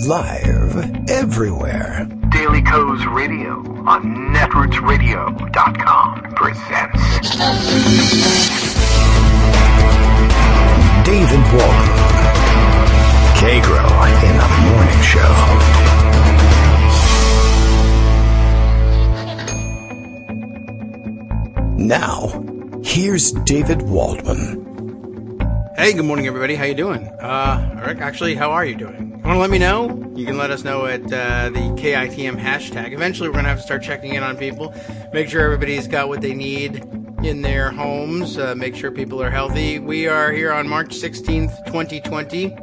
Live everywhere. Daily Co's Radio on netrootsradio.com presents David Walton. Kagro in the Morning Show. Now, here's David Waldman. Hey, good morning, everybody. How you doing? Rick, actually, how are you doing? You want to let me know? You can let us know at the KITM hashtag. Eventually, we're going to have to start checking in on people, make sure everybody's got what they need in their homes, make sure people are healthy. We are here on March 16th, 2020.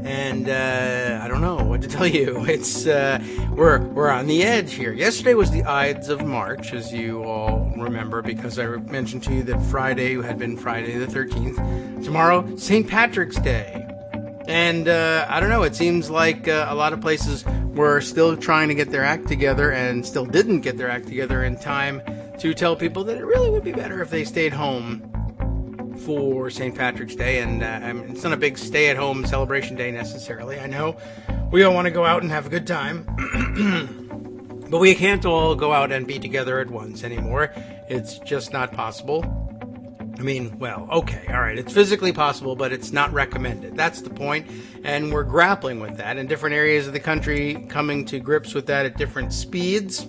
And I don't know what to tell you. It's we're on the edge here. Yesterday was the Ides of March, as you all remember, because I mentioned to you that Friday had been Friday the 13th. Tomorrow, St. Patrick's Day. And I don't know, it seems like a lot of places were still trying to get their act together and still didn't get their act together in time to tell people that it really would be better if they stayed home for St. Patrick's Day. And it's not a big stay-at-home celebration day necessarily. I know we all want to go out and have a good time, but we can't all go out and be together at once anymore. It's just not possible. I mean, well, okay, all right, it's physically possible, but it's not recommended. That's the point, and we're grappling with that in different areas of the country, coming to grips with that at different speeds.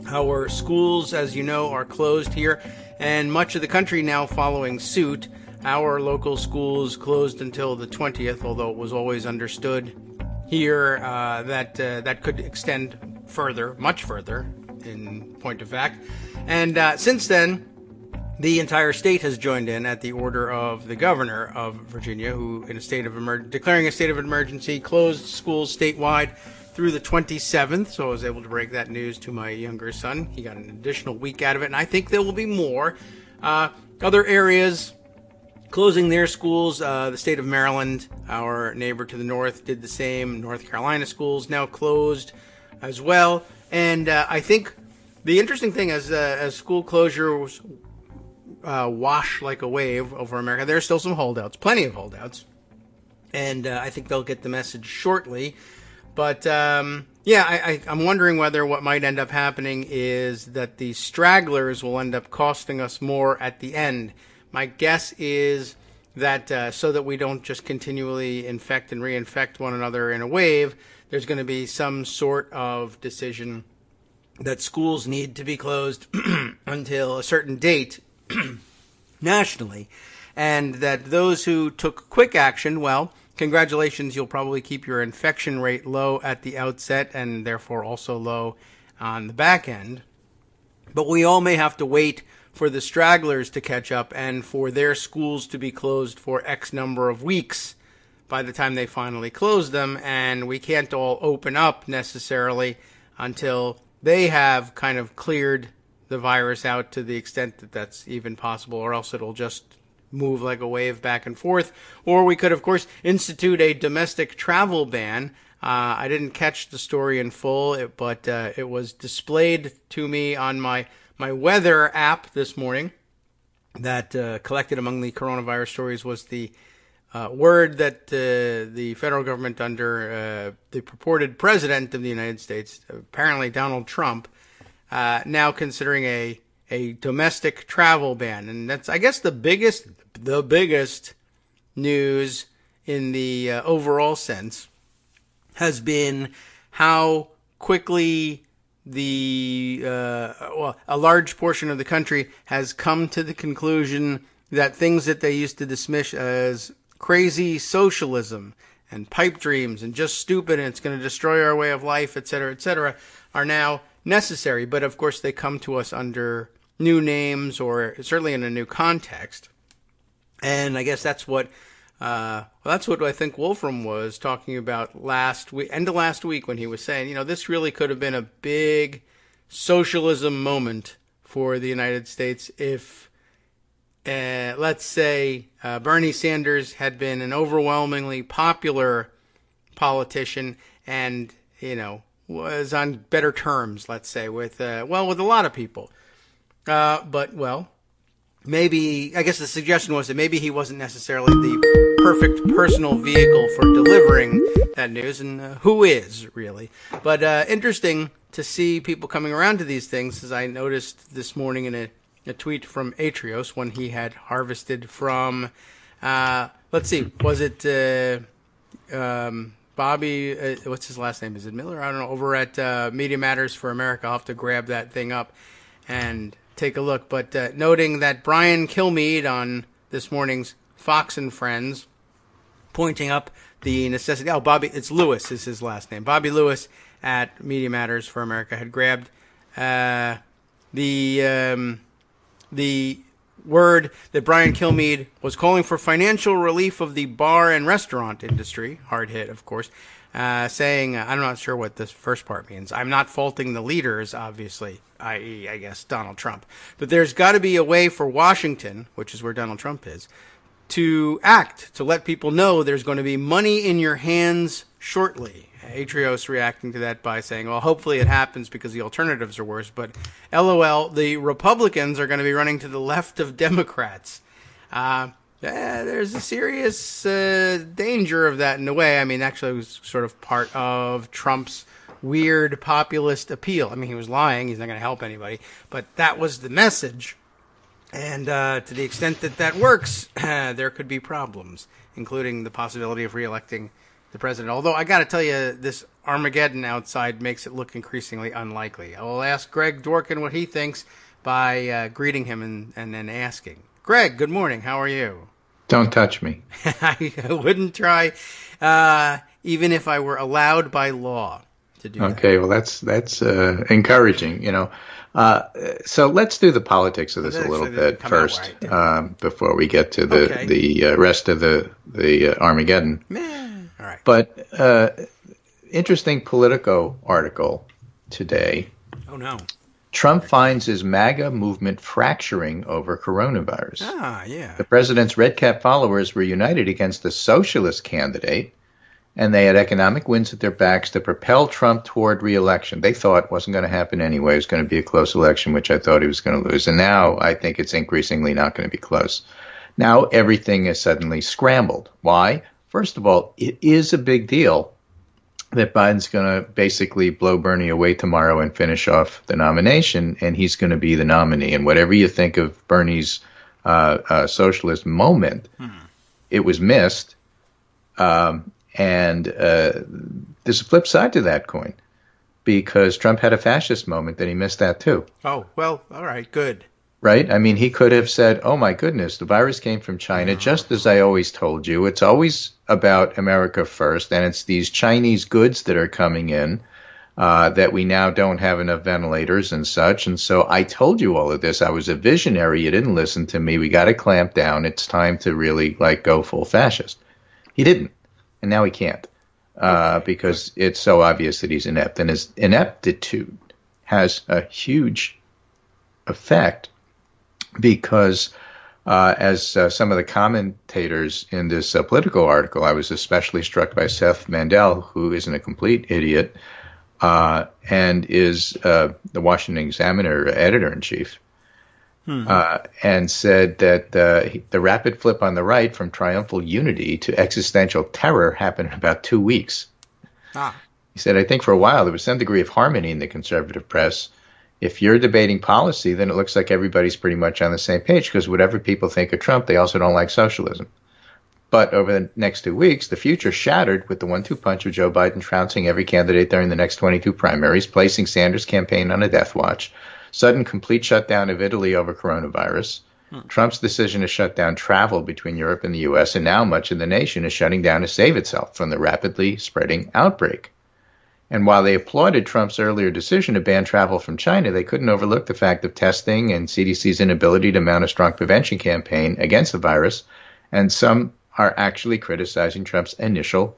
Our schools, as you know, are closed here, and much of the country now following suit. Our local schools closed until the 20th, although it was always understood here that could extend further, much further, in point of fact. And since then, the entire state has joined in at the order of the governor of Virginia, who, in a state of declaring a state of emergency, closed schools statewide through the 27th. So I was able to break that news to my younger son. He got an additional week out of it, and I think there will be more. Other areas closing their schools. The state of Maryland, our neighbor to the north, did the same. North Carolina schools now closed as well. And I think the interesting thing is, as school closures wash like a wave over America, there are still some holdouts, plenty of holdouts, and I think they'll get the message shortly. But I'm wondering whether what might end up happening is that the stragglers will end up costing us more at the end. My guess is that so that we don't just continually infect and reinfect one another in a wave, there's going to be some sort of decision that schools need to be closed until a certain date nationally, and that those who took quick action, well, congratulations, you'll probably keep your infection rate low at the outset and therefore also low on the back end. But we all may have to wait for the stragglers to catch up and for their schools to be closed for X number of weeks by the time they finally close them, and we can't all open up necessarily until they have kind of cleared the virus out to the extent that that's even possible, or else it'll just move like a wave back and forth. Or we could, of course, institute a domestic travel ban. I didn't catch the story in full, but it was displayed to me on my weather app this morning. That collected among the coronavirus stories was the word that the federal government under the purported president of the United States, apparently Donald Trump, now considering a domestic travel ban. And that's, I guess, the biggest news in the overall sense has been how quickly a large portion of the country has come to the conclusion that things that they used to dismiss as crazy socialism and pipe dreams and just stupid and it's going to destroy our way of life, etc., are now necessary. But of course they come to us under new names or certainly in a new context. And I guess that's what I think Wolfram was talking about end of last week when he was saying, this really could have been a big socialism moment for the United States if, let's say, Bernie Sanders had been an overwhelmingly popular politician and, was on better terms, let's say, with a lot of people. But maybe, I guess the suggestion was that maybe he wasn't necessarily the perfect personal vehicle for delivering that news, and who is, really. But interesting to see people coming around to these things, as I noticed this morning in a tweet from Atrios when he had harvested from, let's see, was it Bobby, what's his last name? Is it Miller? I don't know. Over at Media Matters for America. I'll have to grab that thing up and take a look. But noting that Brian Kilmeade on this morning's Fox and Friends, pointing up the necessity. Oh, Bobby, it's Lewis is his last name. Bobby Lewis at Media Matters for America had grabbed the word that Brian Kilmeade was calling for financial relief of the bar and restaurant industry, hard hit, of course, saying, I'm not sure what this first part means. I'm not faulting the leaders, obviously, i.e., I guess, Donald Trump. But there's got to be a way for Washington, which is where Donald Trump is, to act, to let people know there's going to be money in your hands shortly. Atrios reacting to that by saying, well, hopefully it happens because the alternatives are worse. But LOL, the Republicans are going to be running to the left of Democrats. There's a serious danger of that in a way. I mean, actually, it was sort of part of Trump's weird populist appeal. I mean, he was lying. He's not going to help anybody. But that was the message. And to the extent that that works, there could be problems, including the possibility of reelecting the president. Although I got to tell you, this Armageddon outside makes it look increasingly unlikely. I will ask Greg Dworkin what he thinks by greeting him and then asking. Greg, good morning. How are you? Don't touch me. I wouldn't try, even if I were allowed by law to do that. Okay, well, that's encouraging, you know. So let's do the politics of this a little bit first, before we get to the rest of the Armageddon. All right. But interesting Politico article today. Oh, no. Trump finds his MAGA movement fracturing over coronavirus. Ah, yeah. The president's red cap followers were united against the socialist candidate, and they had economic wins at their backs to propel Trump toward re-election. They thought it wasn't going to happen anyway. It was going to be a close election, which I thought he was going to lose. And now I think it's increasingly not going to be close. Now everything is suddenly scrambled. Why? First of all, it is a big deal that Biden's going to basically blow Bernie away tomorrow and finish off the nomination, and he's going to be the nominee. And whatever you think of Bernie's socialist moment, it was missed. And there's a flip side to that coin, because Trump had a fascist moment that he missed that too. Oh, well, all right, good. Right? I mean, he could have said, oh, my goodness, the virus came from China, just as I always told you. It's always about America first, and it's these Chinese goods that are coming in that we now don't have enough ventilators and such. And so I told you all of this. I was a visionary. You didn't listen to me. We got to clamp down. It's time to really, go full fascist. He didn't, and now he can't because it's so obvious that he's inept. And his ineptitude has a huge effect because as some of the commentators in this Politico article, I was especially struck by Seth Mandel, who isn't a complete idiot and is the Washington Examiner editor-in-chief, and said that the rapid flip on the right from triumphal unity to existential terror happened in about 2 weeks. He said, I think for a while there was some degree of harmony in the conservative press. If you're debating policy, then it looks like everybody's pretty much on the same page, because whatever people think of Trump, they also don't like socialism. But over the next 2 weeks, the future shattered with the 1-2 punch of Joe Biden trouncing every candidate during the next 22 primaries, placing Sanders' campaign on a death watch, sudden complete shutdown of Italy over coronavirus, Trump's decision to shut down travel between Europe and the U.S., and now much of the nation is shutting down to save itself from the rapidly spreading outbreak. And while they applauded Trump's earlier decision to ban travel from China, they couldn't overlook the fact of testing and CDC's inability to mount a strong prevention campaign against the virus. And some are actually criticizing Trump's initial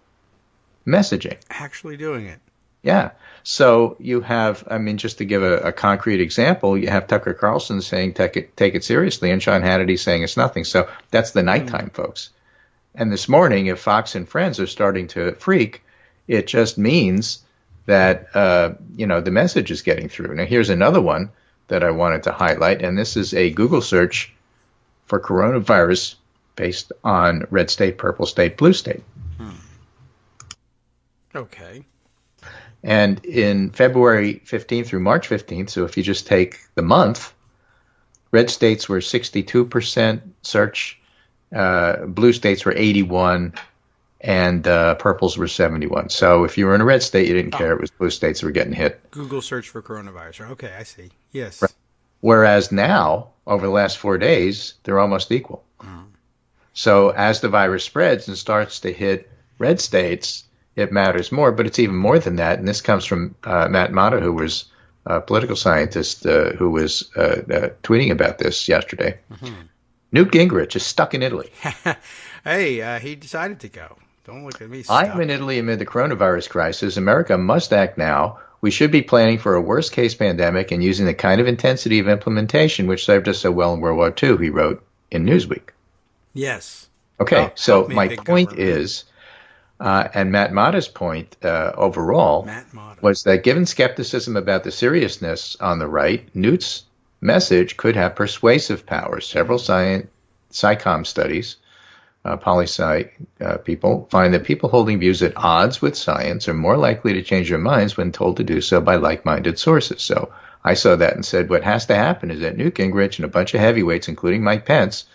messaging. Actually doing it. Yeah. So you have, just to give a concrete example, you have Tucker Carlson saying take it seriously, and Sean Hannity saying it's nothing. So that's the nighttime, folks. And this morning, if Fox and Friends are starting to freak, it just means that, the message is getting through. Now, here's another one that I wanted to highlight, and this is a Google search for coronavirus based on red state, purple state, blue state. Okay. And in February 15th through March 15th, so if you just take the month, red states were 62% search, blue states were 81, and purples were 71. So if you were in a red state, you didn't care. It was blue states that were getting hit. Google search for coronavirus. Okay, I see. Yes. Right. Whereas now, over the last 4 days, they're almost equal. So as the virus spreads and starts to hit red states, it matters more. But it's even more than that. And this comes from Matt Mata, who was a political scientist who was tweeting about this yesterday. Newt Gingrich is stuck in Italy. Hey, he decided to go. Don't look at me stuck. I'm in Italy amid the coronavirus crisis. America must act now. We should be planning for a worst-case pandemic and using the kind of intensity of implementation which served us so well in World War II, he wrote in Newsweek. Yes. Okay, so my point is, and Matt Mata's point overall was that given skepticism about the seriousness on the right, Newt's message could have persuasive power. Several psychom studies, poli-sci people, find that people holding views at odds with science are more likely to change their minds when told to do so by like-minded sources. So I saw that and said what has to happen is that Newt Gingrich and a bunch of heavyweights, including Mike Pence,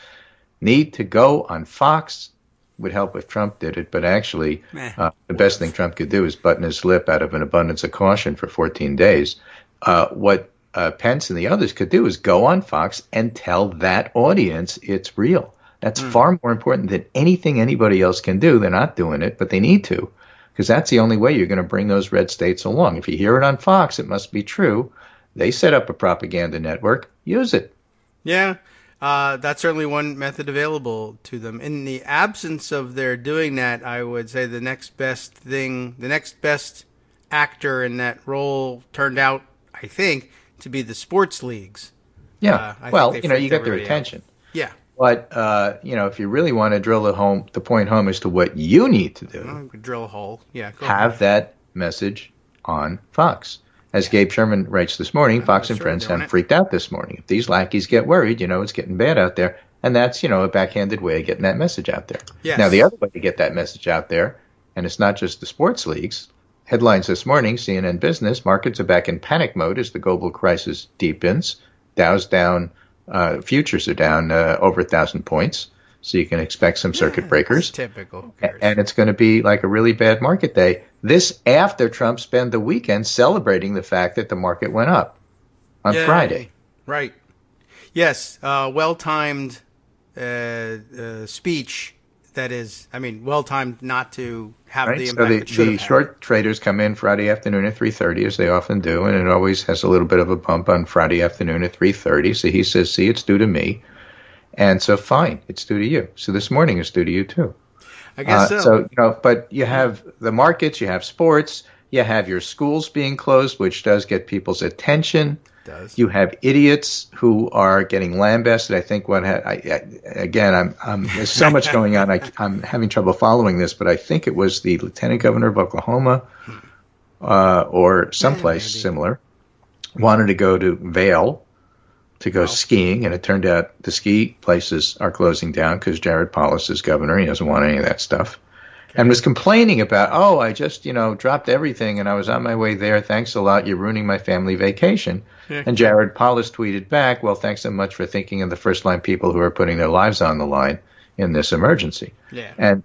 need to go on Fox. Would help if Trump did it, but actually the best thing Trump could do is button his lip out of an abundance of caution for 14 days. What Pence and the others could do is go on Fox and tell that audience it's real. That's far more important than anything anybody else can do. They're not doing it, but they need to, because that's the only way you're going to bring those red states along. If you hear it on Fox, it must be true. They set up a propaganda network. Use it. Yeah. That's certainly one method available to them. In the absence of their doing that, I would say the next best actor in that role turned out, I think, to be the sports leagues. Yeah. Well, you get their attention. Yeah. But, if you really want to drill the point home as to what you need to do, drill a hole. Yeah. Have that message on Fox. As Gabe Sherman writes this morning, Fox and Friends have freaked out this morning. If these lackeys get worried, it's getting bad out there. And that's, a backhanded way of getting that message out there. Yes. Now, the other way to get that message out there, and it's not just the sports leagues, headlines this morning, CNN Business, markets are back in panic mode as the global crisis deepens. Dow's down, futures are down over 1,000 points. So you can expect some circuit breakers. Typical. And it's going to be like a really bad market day. This after Trump spent the weekend celebrating the fact that the market went up on Friday. Right. Yes. Well-timed speech. That is, well-timed not to have the impact. So the short traders come in Friday afternoon at 3:30, as they often do, and it always has a little bit of a bump on Friday afternoon at 3:30. So he says, see, it's due to me. And so, fine, it's due to you. So this morning it's due to you, too. I guess so. But you have the markets, you have sports, you have your schools being closed, which does get people's attention. It does. You have idiots who are getting lambasted. I think there's so much going on. I'm having trouble following this, but I think it was the lieutenant governor of Oklahoma or someplace similar wanted to go to Vail to go skiing, and it turned out the ski places are closing down because Jared Polis is governor. He doesn't want any of that stuff. Okay. And was complaining about, I just, dropped everything and I was on my way there. Thanks a lot. You're ruining my family vacation. Yeah. And Jared Polis tweeted back, well, thanks so much for thinking of the first-line people who are putting their lives on the line in this emergency. Yeah. And,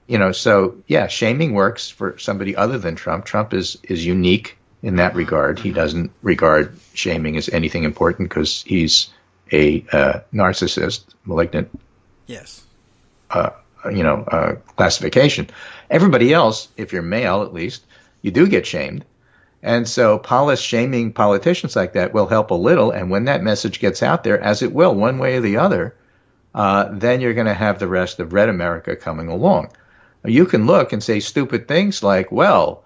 shaming works for somebody other than Trump. Trump is unique in that regard. He doesn't regard shaming as anything important because he's a narcissist, malignant, classification. Everybody else, if you're male at least, you do get shamed. And so Polis shaming politicians like that will help a little. And when that message gets out there, as it will, one way or the other, then you're going to have the rest of Red America coming along. You can look and say stupid things like, well,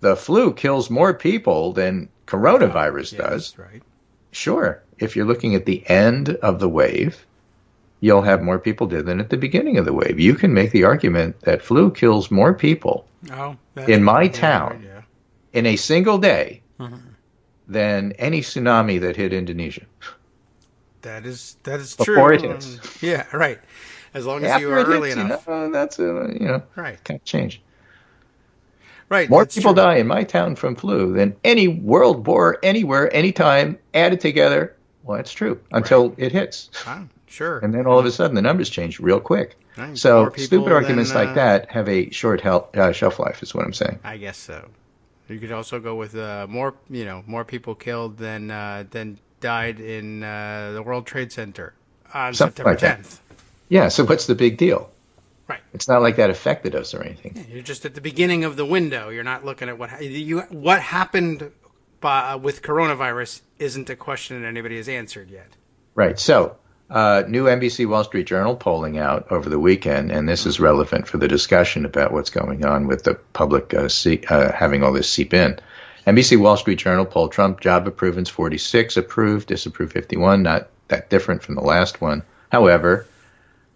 the flu kills more people than coronavirus does. Right. Sure. If you're looking at the end of the wave, you'll have more people dead than at the beginning of the wave. You can make the argument that flu kills more people in my town in a single day than any tsunami that hit Indonesia. That is before true. it hits. Yeah, right. As long as After you are it early hits, enough. that's Right. kind of change. Right. More That's people true. die in my town from flu than any world war anywhere, anytime, added together. Well, that's true Right. until it hits. Sure. And then all of a sudden the numbers change real quick. Right. More So stupid people arguments than like that have a short shelf life, is what I'm saying. I guess so. You could also go with more people killed than died in the World Trade Center on Something September like that. 10th. Yeah, so what's the big deal? Right. It's not like that affected us or anything. Yeah, you're just at the beginning of the window. You're not looking at what happened with coronavirus isn't a question that anybody has answered yet. Right. So, new NBC Wall Street Journal polling out over the weekend, and this is relevant for the discussion about what's going on with the public having all this seep in. NBC Wall Street Journal poll: Trump job approvals 46, approved, disapprove 51, not that different from the last one. However,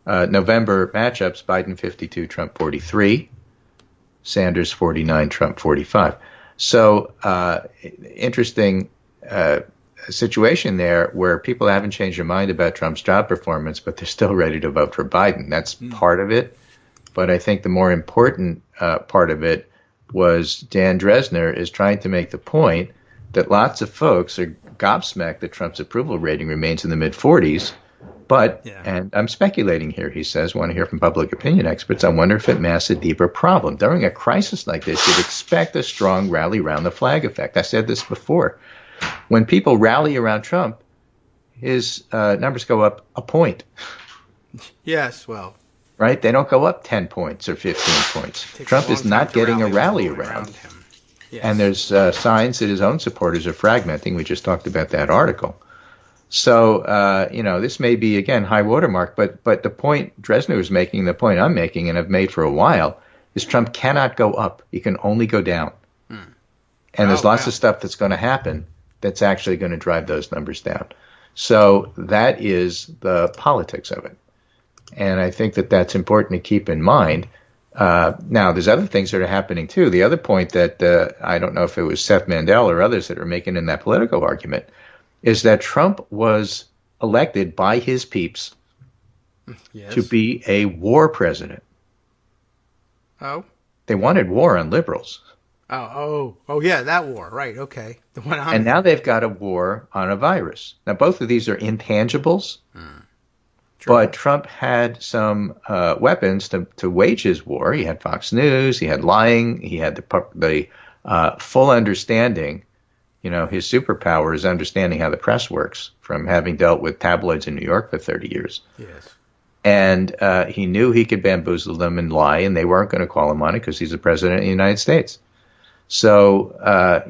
November matchups: Biden 52, Trump 43, Sanders 49, Trump 45. So, interesting situation there where people haven't changed their mind about Trump's job performance, but they're still ready to vote for Biden. That's part of it. But I think the more important part of it was Dan Dresner is trying to make the point that lots of folks are gobsmacked that Trump's approval rating remains in the mid-40s. But, and I'm speculating here, he says, want to hear from public opinion experts, I wonder if it masks a deeper problem. During a crisis like this, you'd expect a strong rally around the flag effect. I said this before. When people rally around Trump, his numbers go up a point. Yes, well. Right? They don't go up 10 points or 15 points. Trump is not getting a rally around him. Yes. And there's signs that his own supporters are fragmenting. We just talked about that article. So, this may be, again, high watermark, but the point Dresner is making, the point I'm making and have made for a while, is Trump cannot go up. He can only go down. And there's lots of stuff that's going to happen that's actually going to drive those numbers down. So that is the politics of it. And I think that that's important to keep in mind. Now, there's other things that are happening, too. The other point that I don't know if it was Seth Mandel or others that are making in that political argument is that Trump was elected by his peeps to be a war president. Oh? They wanted war on liberals. Oh, yeah, that war. Right, okay. The one and now they've got a war on a virus. Now, both of these are intangibles, but Trump had some weapons to wage his war. He had Fox News, he had lying, he had the full understanding. His superpower is understanding how the press works from having dealt with tabloids in New York for 30 years. Yes. And he knew he could bamboozle them and lie, and they weren't going to call him on it because he's the president of the United States. So,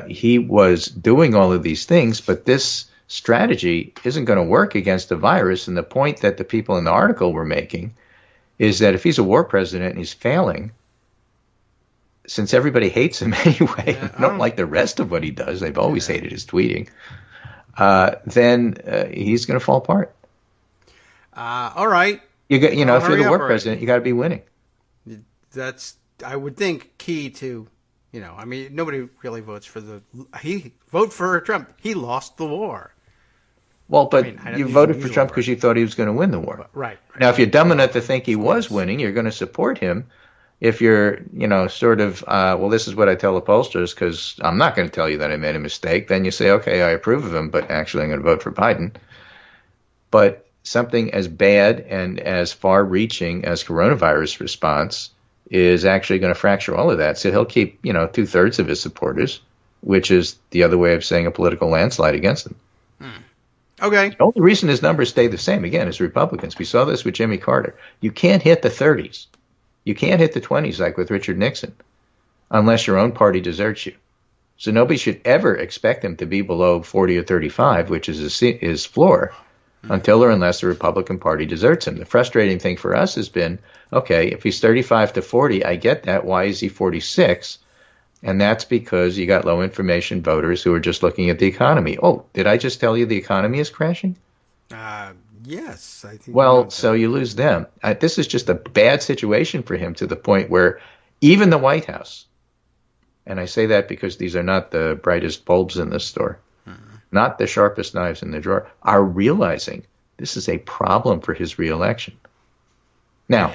he was doing all of these things, but this strategy isn't going to work against the virus. And the point that the people in the article were making is that if he's a war president and he's failing, since everybody hates him anyway, don't like the rest of what he does, they've always hated his tweeting, then he's going to fall apart. All right. If you're the war president, you got to be winning. That's, I would think, key to, nobody really votes for vote for Trump. He lost the war. Well, but you voted for Trump because you thought he was going to win the war. Right. Now, if you're dumb enough to think he was winning, you're going to support him. If you're, sort of, this is what I tell the pollsters because I'm not going to tell you that I made a mistake, then you say, okay, I approve of him, but actually I'm going to vote for Biden. But something as bad and as far-reaching as coronavirus response is actually going to fracture all of that. So he'll keep, 2/3 of his supporters, which is the other way of saying a political landslide against him. Okay. The only reason his numbers stay the same, again, is Republicans. We saw this with Jimmy Carter. You can't hit the 30s. You can't hit the 20s like with Richard Nixon unless your own party deserts you. So nobody should ever expect him to be below 40 or 35, which is his floor, until or unless the Republican Party deserts him. The frustrating thing for us has been, okay, if he's 35 to 40, I get that. Why is he 46? And that's because you got low information voters who are just looking at the economy. Oh, did I just tell you the economy is crashing? Yes. I think well, so you lose them. This is just a bad situation for him to the point where even the White House, and I say that because these are not the brightest bulbs in this store, not the sharpest knives in the drawer, are realizing this is a problem for his reelection. Now,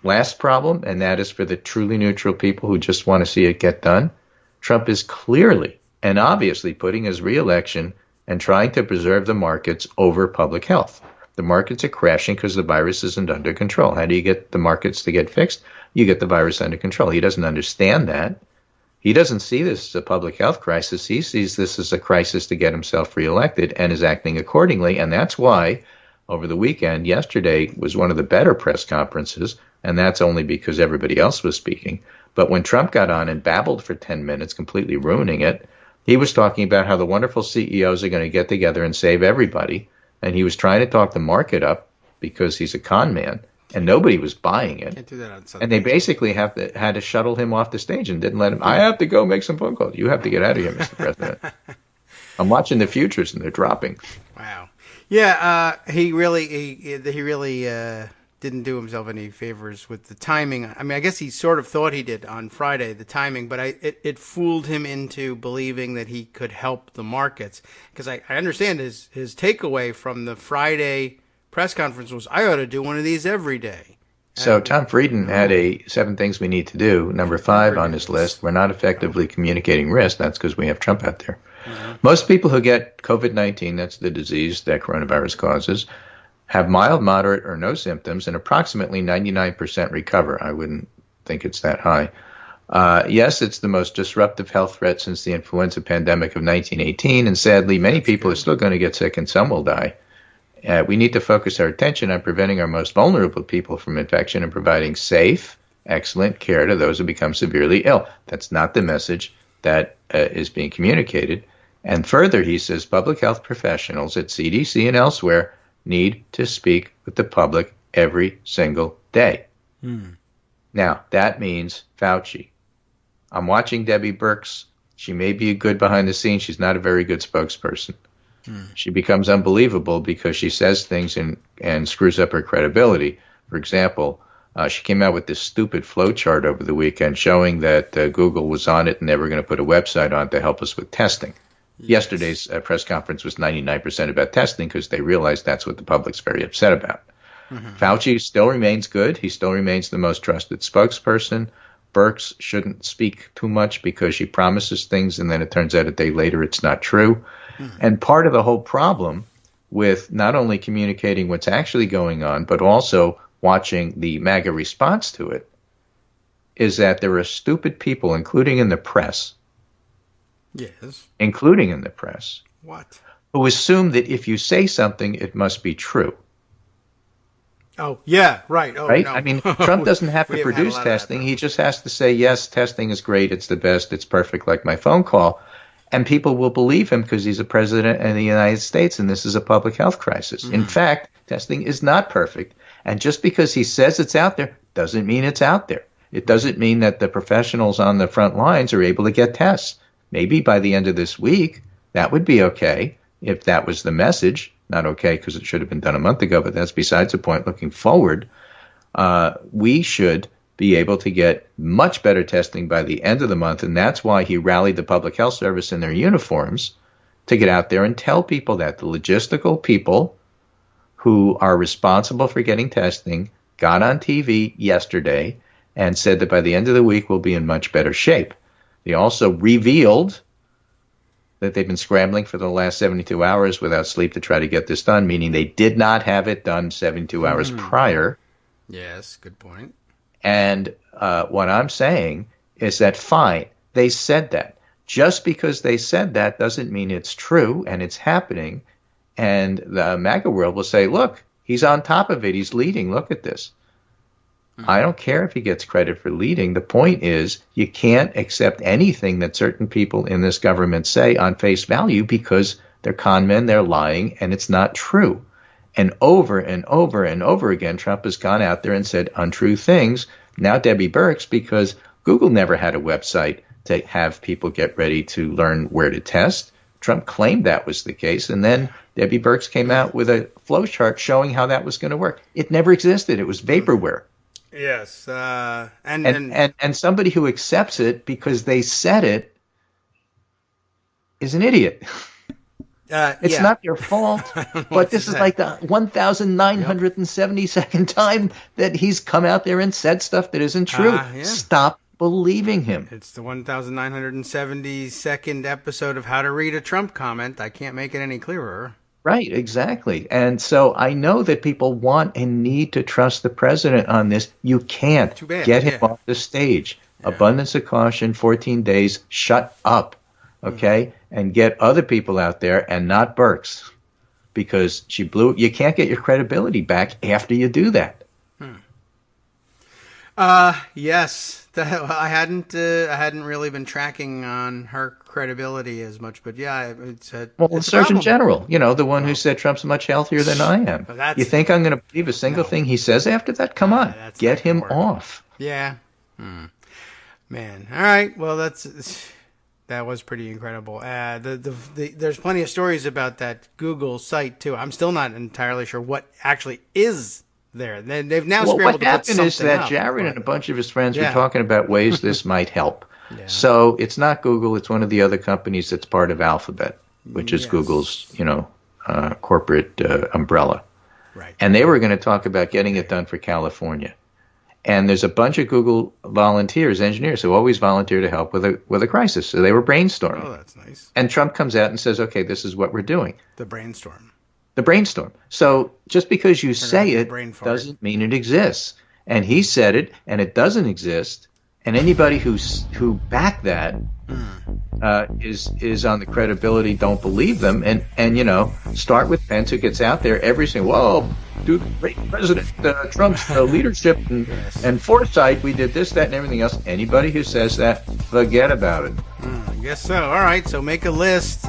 last problem, and that is for the truly neutral people who just want to see it get done. Trump is clearly and obviously putting his reelection and trying to preserve the markets over public health. The markets are crashing because the virus isn't under control. How do you get the markets to get fixed? You get the virus under control. He doesn't understand that. He doesn't see this as a public health crisis. He sees this as a crisis to get himself reelected and is acting accordingly. And that's why over the weekend, yesterday was one of the better press conferences, and that's only because everybody else was speaking. But when Trump got on and babbled for 10 minutes, completely ruining it, he was talking about how the wonderful CEOs are going to get together and save everybody. And he was trying to talk the market up because he's a con man, and nobody was buying it. Can't do that on Sunday. And they basically had to shuttle him off the stage and didn't let him. I have to go make some phone calls. You have to get out of here, Mr. President. I'm watching the futures, and they're dropping. Wow. Yeah, he really didn't do himself any favors with the timing. I mean, I guess he sort of thought he did on Friday, the timing, but it fooled him into believing that he could help the markets. Because I understand his takeaway from the Friday press conference was, I ought to do one of these every day. So Tom Frieden had a 7 things we need to do, number 5 on his list. We're not effectively communicating risk. That's because we have Trump out there. Mm-hmm. Most people who get COVID-19, that's the disease that coronavirus causes, have mild, moderate, or no symptoms, and approximately 99% recover. I wouldn't think it's that high. Yes, it's the most disruptive health threat since the influenza pandemic of 1918, and sadly, many people are still going to get sick and some will die. We need to focus our attention on preventing our most vulnerable people from infection and providing safe, excellent care to those who become severely ill. That's not the message that is being communicated. And further, he says public health professionals at CDC and elsewhere need to speak with the public every single day. Now, that means Fauci. I'm watching Debbie Birx. She may be good behind the scenes. She's not a very good spokesperson. She becomes unbelievable because she says things and screws up her credibility. For example, she came out with this stupid flowchart over the weekend showing that Google was on it and they were going to put a website on to help us with testing. Yes. Yesterday's press conference was 99% about testing because they realized that's what the public's very upset about. Fauci still remains good. He still remains the most trusted spokesperson. Birx shouldn't speak too much because she promises things and then it turns out a day later it's not true. And part of the whole problem with not only communicating what's actually going on, but also watching the MAGA response to it, is that there are stupid people, including in the press, What? who assume that if you say something, it must be true. Oh, yeah, right. Oh, right? No. I mean, Trump doesn't have to produce testing. He just has to say, yes, testing is great. It's the best. It's perfect, like my phone call. And people will believe him because he's a president in the United States and this is a public health crisis. In fact, testing is not perfect. And just because he says it's out there doesn't mean it's out there. It doesn't mean that the professionals on the front lines are able to get tests. Maybe by the end of this week, that would be okay if that was the message. Not okay because it should have been done a month ago, but that's besides the point. Looking forward, we should be able to get much better testing by the end of the month, and that's why he rallied the public health service in their uniforms to get out there and tell people that. The logistical people who are responsible for getting testing got on TV yesterday and said that by the end of the week we'll be in much better shape. They also revealed that they've been scrambling for the last 72 hours without sleep to try to get this done, meaning they did not have it done 72 hours prior. Yes, good point. And what I'm saying is that, fine, they said that. Just because they said that doesn't mean it's true and it's happening. And the MAGA world will say, look, he's on top of it. He's leading. Look at this. I don't care if he gets credit for leading. The point is you can't accept anything that certain people in this government say on face value because they're con men, they're lying, and it's not true. And over and over and over again, Trump has gone out there and said untrue things. Now Debbie Birx, because Google never had a website to have people get ready to learn where to test. Trump claimed that was the case. And then Debbie Birx came out with a flowchart showing how that was going to work. It never existed. It was vaporware. Yes. And somebody who accepts it because they said it is an idiot. It's yeah. not their fault. But this is like the 1,972nd time that he's come out there and said stuff that isn't true. Yeah. Stop believing him. It's the 1972nd episode of How to Read a Trump Comment. I can't make it any clearer. Right, exactly. And so I know that people want and need to trust the president on this. You can't. Too bad. Get him off the stage. Yeah. Abundance of caution, 14 days, shut up, okay? And get other people out there and not Birx, because you can't get your credibility back after you do that. Yes. I hadn't really been tracking on her credibility as much, but yeah, it's the Surgeon General, the one who said Trump's much healthier than I am. You think I'm going to believe a single thing he says after that? Come on, get him off. Yeah, man. All right, well that was pretty incredible. There's plenty of stories about that Google site too. I'm still not entirely sure what actually is there. They've now scrambled to put something up. What happened is that Jared and a bunch of his friends were talking about ways this might help. Yeah. So it's not Google; it's one of the other companies that's part of Alphabet, which is Google's, corporate umbrella. Right. And they were going to talk about getting it done for California. And there's a bunch of Google volunteers, engineers, who always volunteer to help with a crisis. So they were brainstorming. Oh, that's nice. And Trump comes out and says, "Okay, this is what we're doing." The brainstorm. So just because you say it doesn't mean it exists. And he said it, and it doesn't exist. And anybody who backed that is on the credibility. Don't believe them. And start with Pence, who gets out there every single. Whoa, dude, great President Trump's leadership and foresight. We did this, that, and everything else. Anybody who says that, forget about it. I guess so. All right, so make a list.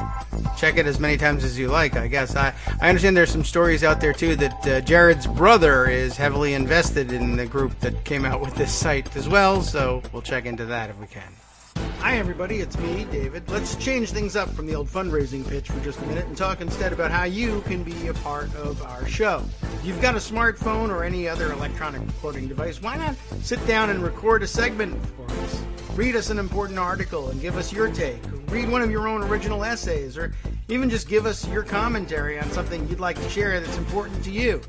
Check it as many times as you like, I guess. I understand there's some stories out there, too, that Jared's brother is heavily invested in the group that came out with this site as well, so we'll check into that if we can. Hi, everybody. It's me, David. Let's change things up from the old fundraising pitch for just a minute and talk instead about how you can be a part of our show. If you've got a smartphone or any other electronic recording device, why not sit down and record a segment for us? Read us an important article and give us your take. Read one of your own original essays, or even just give us your commentary on something you'd like to share that's important to you.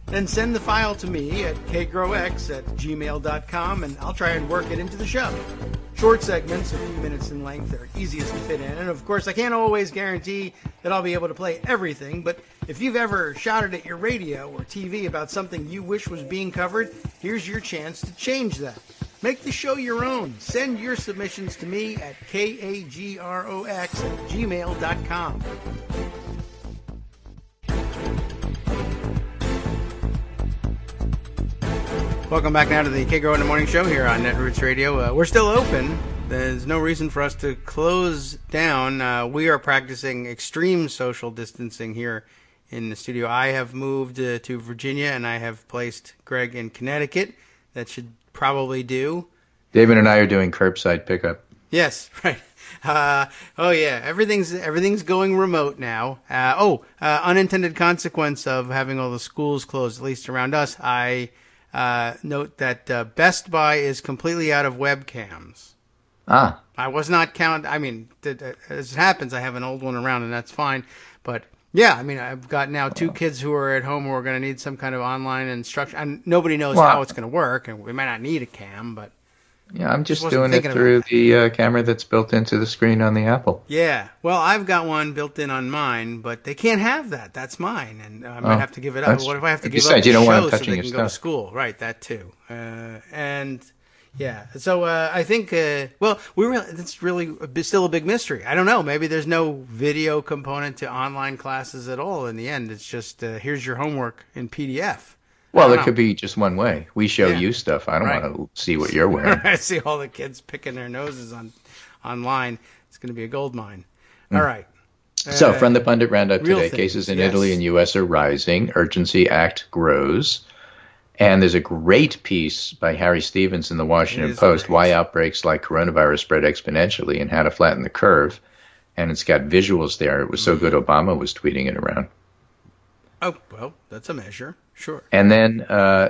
Then send the file to me at kagrox@gmail.com, and I'll try and work it into the show. Short segments, a few minutes in length, are easiest to fit in. And of course, I can't always guarantee that I'll be able to play everything, but if you've ever shouted at your radio or TV about something you wish was being covered, here's your chance to change that. Make the show your own. Send your submissions to me at kagrox@gmail.com. Welcome back now to the Kagro in the Morning Show here on Netroots Radio. We're still open. There's no reason for us to close down. We are practicing extreme social distancing here in the studio. I have moved to Virginia, and I have placed Greg in Connecticut. That should probably do. David and I are doing curbside pickup. Yes, right. Everything's going remote now. Unintended consequence of having all the schools closed, at least around us. I note that Best Buy is completely out of webcams. Ah. I was not as it happens, I have an old one around, and that's fine. But yeah, I've got now two kids who are at home who are going to need some kind of online instruction, and nobody knows how it's going to work, and we might not need a cam, but yeah, I'm just doing it through the camera that's built into the screen on the Apple. Yeah, well, I've got one built in on mine, but they can't have that. That's mine, and I might have to give it up. What if I have to give up the show so they can go to school? Right, that too. And yeah, so I think it's really still a big mystery. I don't know. Maybe there's no video component to online classes at all. In the end, it's just here's your homework in PDF. Well, it could be just one way. We show you stuff. I don't want to see what you're wearing. I see all the kids picking their noses online. It's going to be a gold mine. All right. So, from the Pundit Roundup today, cases in Italy and U.S. are rising. Urgency Act grows. And there's a great piece by Harry Stevens in the Washington Post, Why Outbreaks Like Coronavirus Spread Exponentially and How to Flatten the Curve. And it's got visuals there. It was so good Obama was tweeting it around. Oh, well, that's a measure. Sure. And then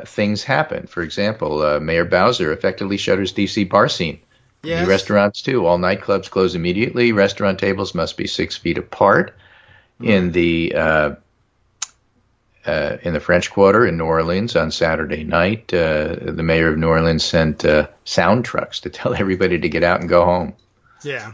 things happen. For example, Mayor Bowser effectively shutters D.C. bar scene. Yes. Restaurants, too. All nightclubs close immediately. Restaurant tables must be 6 feet apart. in the French Quarter in New Orleans on Saturday night. The mayor of New Orleans sent sound trucks to tell everybody to get out and go home. Yeah.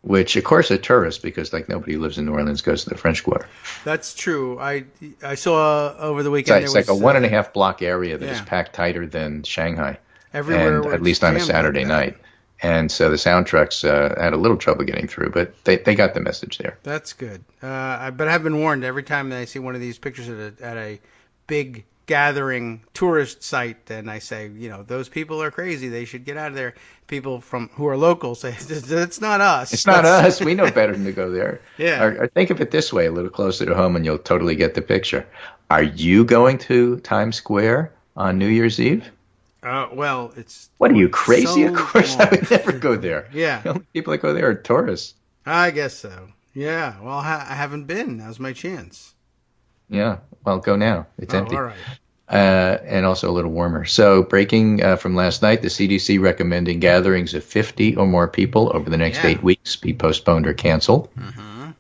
Which, of course, are tourists because nobody who lives in New Orleans goes to the French Quarter. That's true. I saw over the weekend. It's like a 1.5 block area that is packed tighter than Shanghai. Everywhere, and at least on a Saturday night. And so the sound trucks had a little trouble getting through, but they got the message there. That's good. But I've been warned every time that I see one of these pictures at a big gathering tourist site, and I say, those people are crazy. They should get out of there. People who are local say, it's not us. It's not us. We know better than to go there. Yeah. Or think of it this way, a little closer to home, and you'll totally get the picture. Are you going to Times Square on New Year's Eve? Well, it's... What are you, crazy? So of course, I would never go there. Yeah. The only people that go there are tourists. I guess so. Yeah. Well, I haven't been. Now's my chance. Yeah. Well, go now. It's empty. All right. And also a little warmer. So breaking from last night, the CDC recommending gatherings of 50 or more people over the next 8 weeks be postponed or canceled. Mm-hmm.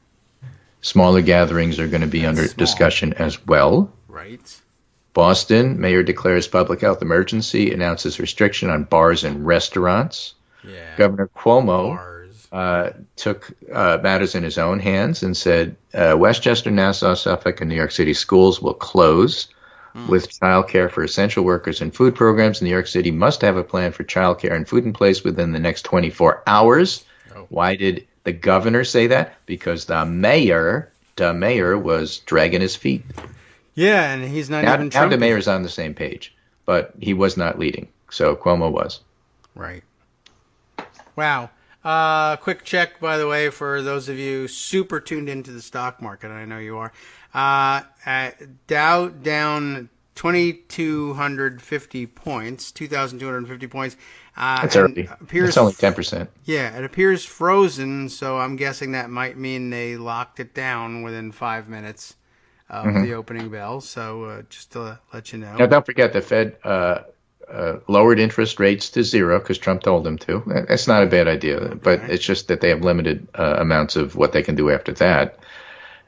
Smaller gatherings are going to be under discussion as well. Right. Boston, mayor declares public health emergency, announces restriction on bars and restaurants. Yeah. Governor Cuomo took matters in his own hands and said Westchester, Nassau, Suffolk, and New York City schools will close with childcare for essential workers and food programs. New York City must have a plan for childcare and food in place within the next 24 hours. Oh. Why did the governor say that? Because the mayor was dragging his feet. Yeah, and he's not even Now the mayor's on the same page, but he was not leading, so Cuomo was. Right. Wow. Quick check, by the way, for those of you super tuned into the stock market, and I know you are. Dow down 2,250 points, 2,250 points. That's early. It's only 10%. Yeah, it appears frozen, so I'm guessing that might mean they locked it down within 5 minutes of the opening bell. So just to let you know. Now, don't forget the Fed lowered interest rates to zero because Trump told them to. That's not a bad idea, but it's just that they have limited amounts of what they can do after that.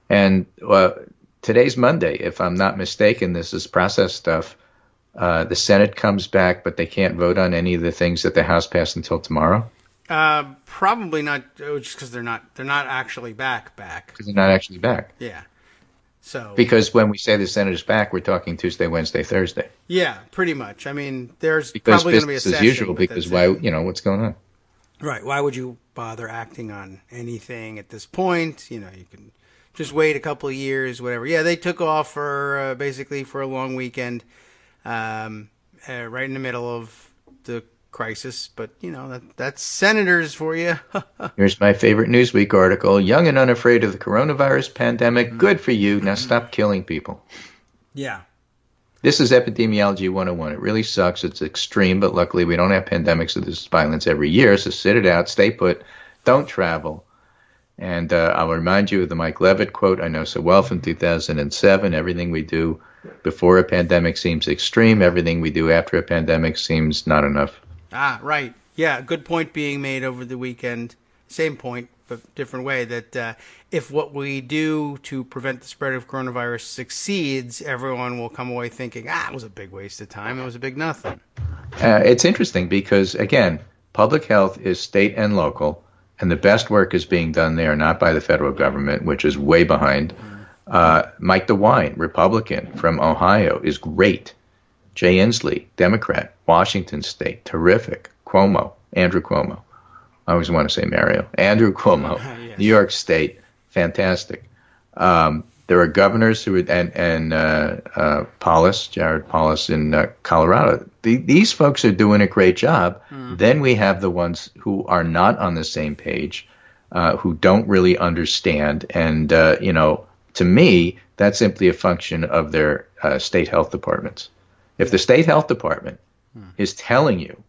And today's Monday, if I'm not mistaken. This is process stuff. The Senate comes back, but they can't vote on any of the things that the House passed until tomorrow. Probably not, just because they're not actually back. Because they're not actually back. Yeah. So because when we say the Senate is back, we're talking Tuesday, Wednesday, Thursday. Yeah, pretty much. I mean, there's because probably going to be a session. Because business as usual. Because why? What's going on? Right. Why would you bother acting on anything at this point? You can just wait a couple of years, whatever. Yeah, they took off for basically for a long weekend, right in the middle of the crisis. But that's senators for you. Here's my favorite Newsweek article: "Young and unafraid of the coronavirus pandemic. Good for you. Now stop killing people." Yeah. This is Epidemiology 101. It really sucks. It's extreme, but luckily we don't have pandemics of this violence every year. So sit it out, stay put, don't travel. And I'll remind you of the Mike Levitt quote I know so well from 2007. Everything we do before a pandemic seems extreme. Everything we do after a pandemic seems not enough. Ah, right. Yeah, good point being made over the weekend. Same point, but different way, that if what we do to prevent the spread of coronavirus succeeds, everyone will come away thinking, it was a big waste of time. It was a big nothing. It's interesting because, again, public health is state and local, and the best work is being done there, not by the federal government, which is way behind. Mike DeWine, Republican from Ohio, is great. Jay Inslee, Democrat, Washington State, terrific. Andrew Cuomo. I always want to say Mario. Andrew Cuomo, yes. New York State, fantastic. There are governors who Jared Polis in Colorado. These folks are doing a great job. Then we have the ones who are not on the same page, who don't really understand. And, to me, that's simply a function of their state health departments. If the state health department is telling you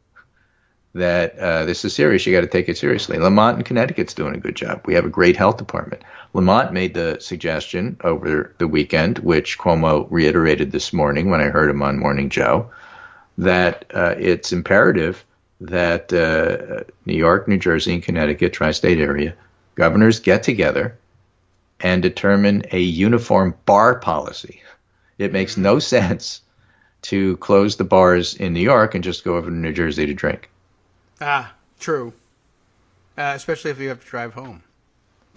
that this is serious, you got to take it seriously. Lamont in Connecticut's doing a good job. We have a great health department. Lamont made the suggestion over the weekend, which Cuomo reiterated this morning when I heard him on Morning Joe, that it's imperative that New York, New Jersey, and Connecticut, tri-state area, governors get together and determine a uniform bar policy. It makes no sense to close the bars in New York and just go over to New Jersey to drink. True. Especially if you have to drive home.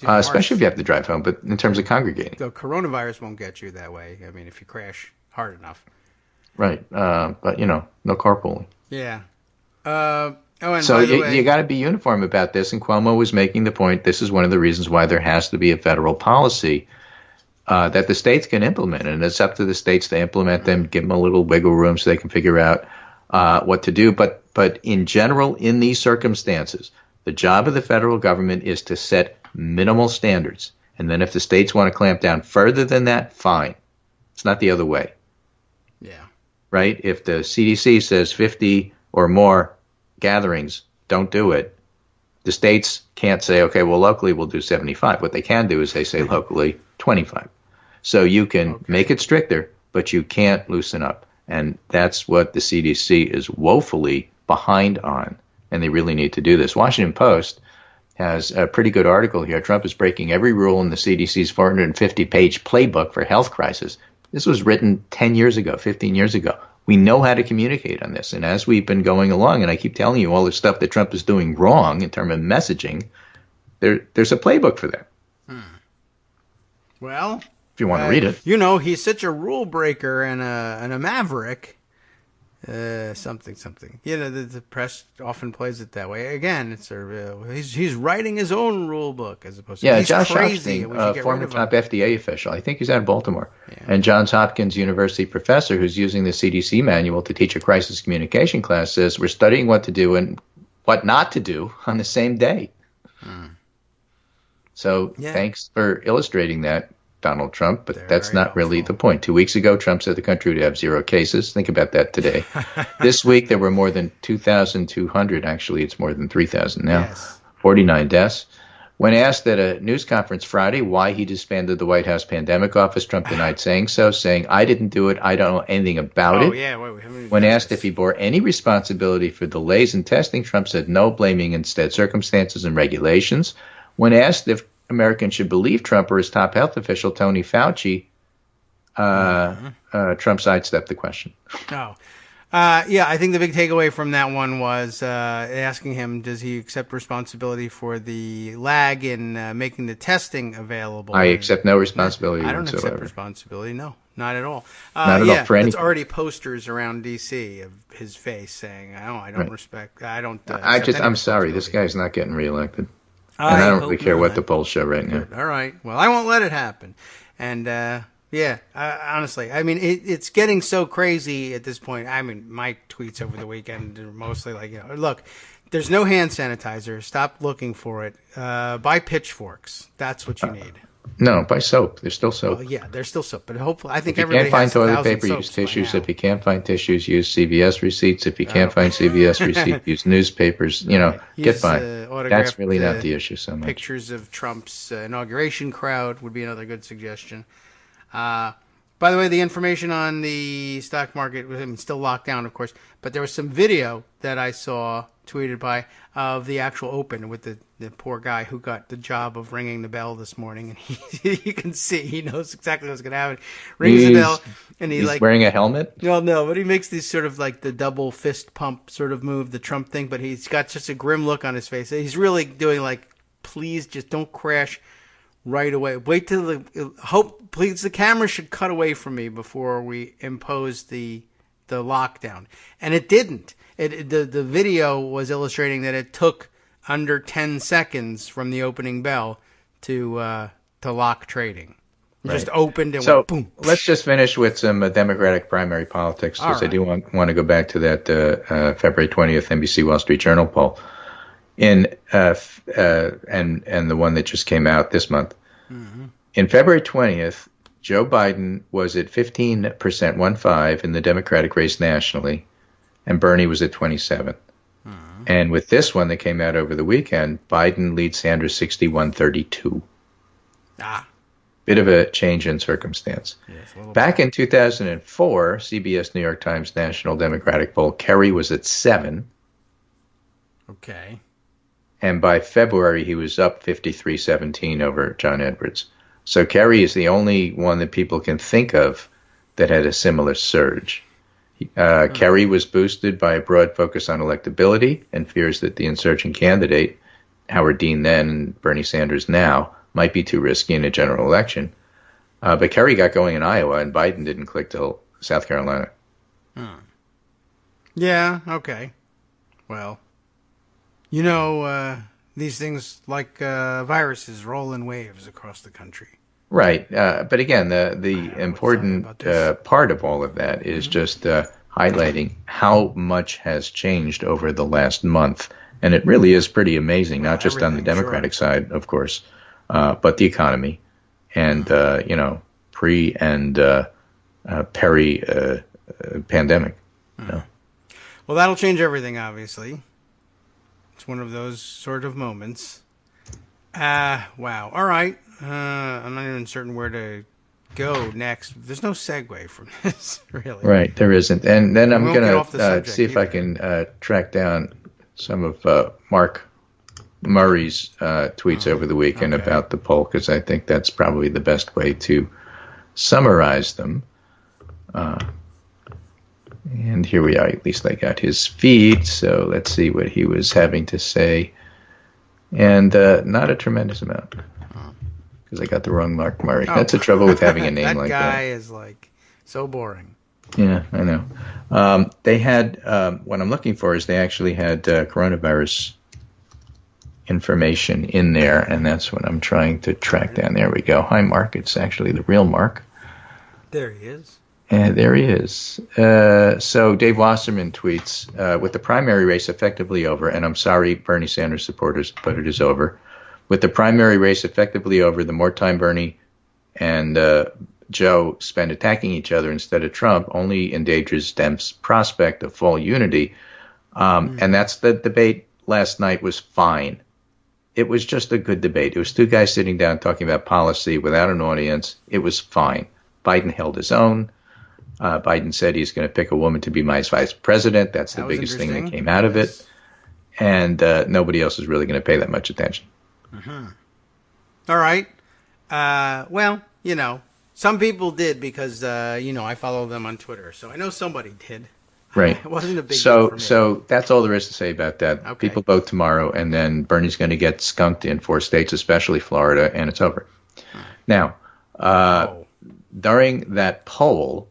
Especially if you have to drive home, but in terms of congregating. The coronavirus won't get you that way. I mean, if you crash hard enough. Right. But, no carpooling. Yeah. And so you got to be uniform about this, and Cuomo was making the point, this is one of the reasons why there has to be a federal policy that the states can implement, and it's up to the states to implement them, give them a little wiggle room so they can figure out what to do. But in general, in these circumstances, the job of the federal government is to set minimal standards, and then if the states want to clamp down further than that, fine. It's not the other way. Yeah. Right? If the CDC says 50 or more gatherings, don't do it. The states can't say, okay, well, locally we'll do 75. What they can do is they say locally 25. So you can make it stricter, but you can't loosen up. And that's what the CDC is woefully behind on. And they really need to do this. Washington Post has a pretty good article here. Trump is breaking every rule in the CDC's 450-page playbook for health crisis. This was written 10 years ago, 15 years ago. We know how to communicate on this. And as we've been going along, and I keep telling you all the stuff that Trump is doing wrong in terms of messaging, there's a playbook for that. Well, if you want to read it. He's such a rule breaker and a maverick. Something. The press often plays it that way. Again, it's he's writing his own rule book as opposed to he's Josh crazy. Hopkins, former top FDA official. I think he's out of Baltimore. Yeah. And Johns Hopkins University professor who's using the CDC manual to teach a crisis communication class says we're studying what to do and what not to do on the same day. So thanks for illustrating that, Donald Trump, but that's not really the point. 2 weeks ago, Trump said the country would have 0 cases. Think about that today. This week, there were more than 2,200. Actually, it's more than 3,000 now. Yes. 49 deaths. When asked at a news conference Friday why he disbanded the White House Pandemic Office, Trump denied saying so, saying, I didn't do it. I don't know anything about it. Yeah. When asked if he bore any responsibility for delays in testing, Trump said no, blaming instead circumstances and regulations. When asked if Americans should believe Trump or his top health official, Tony Fauci, Trump sidestepped the question. I think the big takeaway from that one was asking him, does he accept responsibility for the lag in making the testing available? I accept no responsibility I don't whatsoever. accept responsibility, no. Not at all. Not at all for anything. There's already posters around D.C. of his face saying, I don't respect, I don't I'm sorry, this guy's not getting reelected. And I don't really care what the polls show right now. All right. Well, I won't let it happen. And, honestly, I mean, it's getting so crazy at this point. I mean, my tweets over the weekend are mostly like, look, there's no hand sanitizer. Stop looking for it. Buy pitchforks. That's what you need. No, buy soap. There's still soap. Well, yeah, there's still soap. But hopefully, I think if you everybody can't find has toilet paper, use tissues. If you can't find tissues, use CVS receipts. If you can't find CVS receipts, use newspapers. Get by. That's really not the issue so much. Pictures of Trump's inauguration crowd would be another good suggestion. By the way, the information on the stock market was still locked down, of course, but there was some video that I saw tweeted by of the actual open with the poor guy who got the job of ringing the bell this morning, and you can see he knows exactly what's going to happen. Rings the bell, and he's like wearing a helmet. No, but he makes these sort of like the double fist pump sort of move, the Trump thing, but he's got just a grim look on his face. He's really doing like, please just don't crash right away. Wait till please, the camera should cut away from me before we impose the lockdown. And it didn't. The video was illustrating that it took under 10 seconds from the opening bell to lock trading. It just opened and went boom. Let's just finish with some Democratic primary politics, because I do want to go back to that February 20th NBC Wall Street Journal poll. And the one that just came out this month. Mm-hmm. In February 20th, Joe Biden was at 15%, 1.5 in the Democratic race nationally, and Bernie was at 27. Mm-hmm. And with this one that came out over the weekend, Biden leads Sanders 61-32. Bit of a change in circumstance. Yes, back in 2004, CBS New York Times National Democratic poll, Kerry was at 7. Okay. And by February, he was up 53-17 over John Edwards. So Kerry is the only one that people can think of that had a similar surge. Kerry was boosted by a broad focus on electability and fears that the insurgent candidate, Howard Dean then and Bernie Sanders now, might be too risky in a general election. But Kerry got going in Iowa, and Biden didn't click till South Carolina. Yeah, okay. Well, these things like viruses roll in waves across the country. Right. But again, the important part of all of that is just highlighting how much has changed over the last month. And it really is pretty amazing, not just on the Democratic side, of course, but the economy and, pre- and peri-pandemic. Well, that'll change everything, obviously. It's one of those sort of moments. Wow. All right. I'm not even certain where to go next. There's no segue from this, really. Right, there isn't. And then I'm going to see if either. I can track down some of Mark Murray's tweets over the weekend about the poll, because I think that's probably the best way to summarize them. And here we are. At least I got his feed, so let's see what he was having to say. And not a tremendous amount, because I got the wrong Mark Murray. That's the trouble with having a name like that. That guy is so boring. Yeah, I know. They had, what I'm looking for is they actually had coronavirus information in there, and that's what I'm trying to track down. There we go. Hi, Mark. It's actually the real Mark. There he is. And there he is. So Dave Wasserman tweets, with the primary race effectively over, and I'm sorry, Bernie Sanders supporters, but it is over. With the primary race effectively over, the more time Bernie and Joe spend attacking each other instead of Trump only endangers Dems' prospect of fall unity. And that's the debate last night was fine. It was just a good debate. It was two guys sitting down talking about policy without an audience. It was fine. Biden held his own. Biden said he's going to pick a woman to be my vice president. That's the biggest thing that came out of it. And nobody else is really going to pay that much attention. All right. Well, some people did because, I follow them on Twitter. So I know somebody did. Right. It wasn't a big deal for me. So that's all there is to say about that. Okay. People vote tomorrow, and then Bernie's going to get skunked in 4 states, especially Florida, and it's over. Now, during that poll,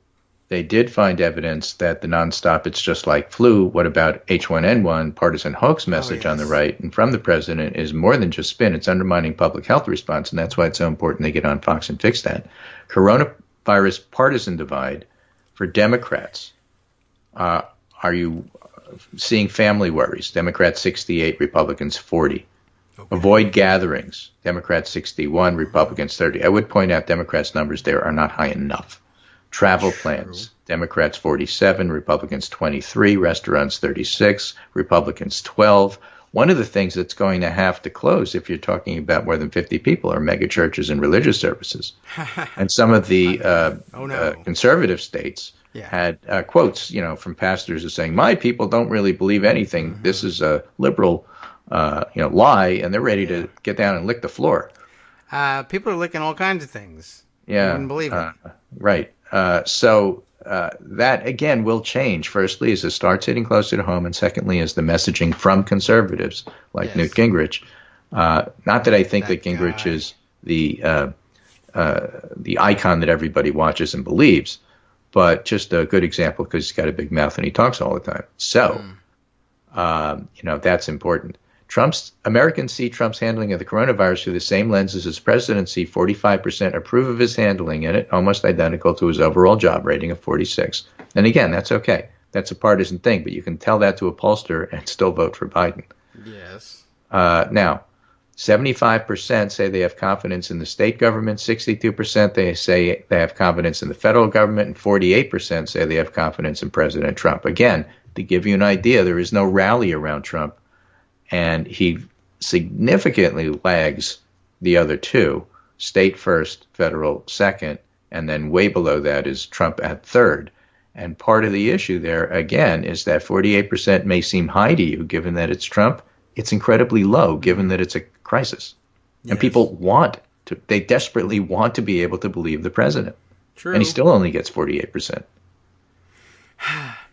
they did find evidence that the nonstop, it's just like flu, what about H1N1 partisan hoax message on the right and from the president is more than just spin. It's undermining public health response, and that's why it's so important they get on Fox and fix that. Coronavirus partisan divide for Democrats. Are you seeing family worries? Democrats 68, Republicans 40. Okay. Avoid gatherings. Democrats 61, Republicans 30. I would point out Democrats' numbers there are not high enough. Travel plans. Democrats 47, Republicans 23, restaurants 36, Republicans 12. One of the things that's going to have to close if you're talking about more than 50 people are mega churches and religious services. And some of the conservative states had quotes, from pastors as saying, my people don't really believe anything. Mm-hmm. This is a liberal, lie, and they're ready to get down and lick the floor. People are licking all kinds of things. Yeah. I wouldn't believe it. Right. So that, again, will change. Firstly, as it starts hitting closer to home, and secondly, as the messaging from conservatives like Newt Gingrich. Not that I think that Gingrich is the icon that everybody watches and believes, but just a good example because he's got a big mouth and he talks all the time. So, that's important. Americans see Trump's handling of the coronavirus through the same lens as his presidency. 45% approve of his handling in it, almost identical to his overall job rating of 46. And again, that's okay. That's a partisan thing, but you can tell that to a pollster and still vote for Biden. Yes. Now, 75% say they have confidence in the state government, 62% they say they have confidence in the federal government, and 48% say they have confidence in President Trump. Again, to give you an idea, there is no rally around Trump. And he significantly lags the other two, state first, federal second, and then way below that is Trump at third. And part of the issue there, again, is that 48% may seem high to you, given that it's Trump. It's incredibly low, given that it's a crisis. Yes. And people want they desperately want to be able to believe the president. True. And he still only gets 48%.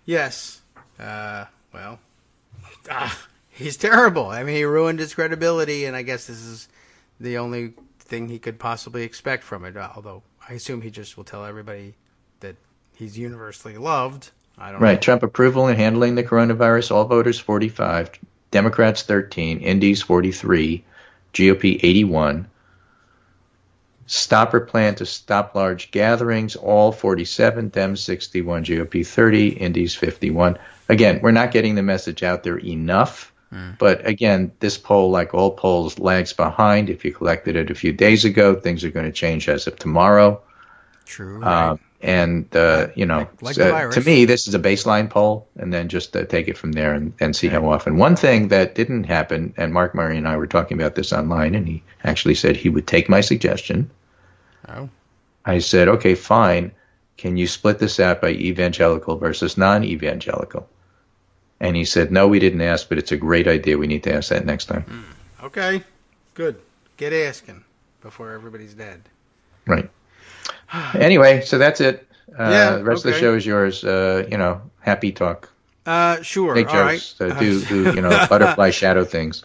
Yes. Well, he's terrible. I mean, he ruined his credibility, and I guess this is the only thing he could possibly expect from it. Although I assume he just will tell everybody that he's universally loved. I don't know. Right. Trump approval in handling the coronavirus, all voters 45, Democrats 13, Indies 43, GOP 81. Stopper plan to stop large gatherings, all 47, Dems 61, GOP 30, Indies 51. Again, we're not getting the message out there enough. But again, this poll, like all polls, lags behind. If you collected it a few days ago, things are going to change as of tomorrow. True. Right. And, like the virus. To me, this is a baseline poll, and then just take it from there and see how often. One thing that didn't happen, and Mark Murray and I were talking about this online, and he actually said he would take my suggestion. Oh. I said, okay, fine. Can you split this out by evangelical versus non-evangelical? And he said, no, we didn't ask, but it's a great idea. We need to ask that next time. Okay. Good. Get asking before everybody's dead. Right. Anyway, so that's it. Yeah, the rest of the show is yours. Happy talk. Sure. Make All jokes. right. Do butterfly shadow things.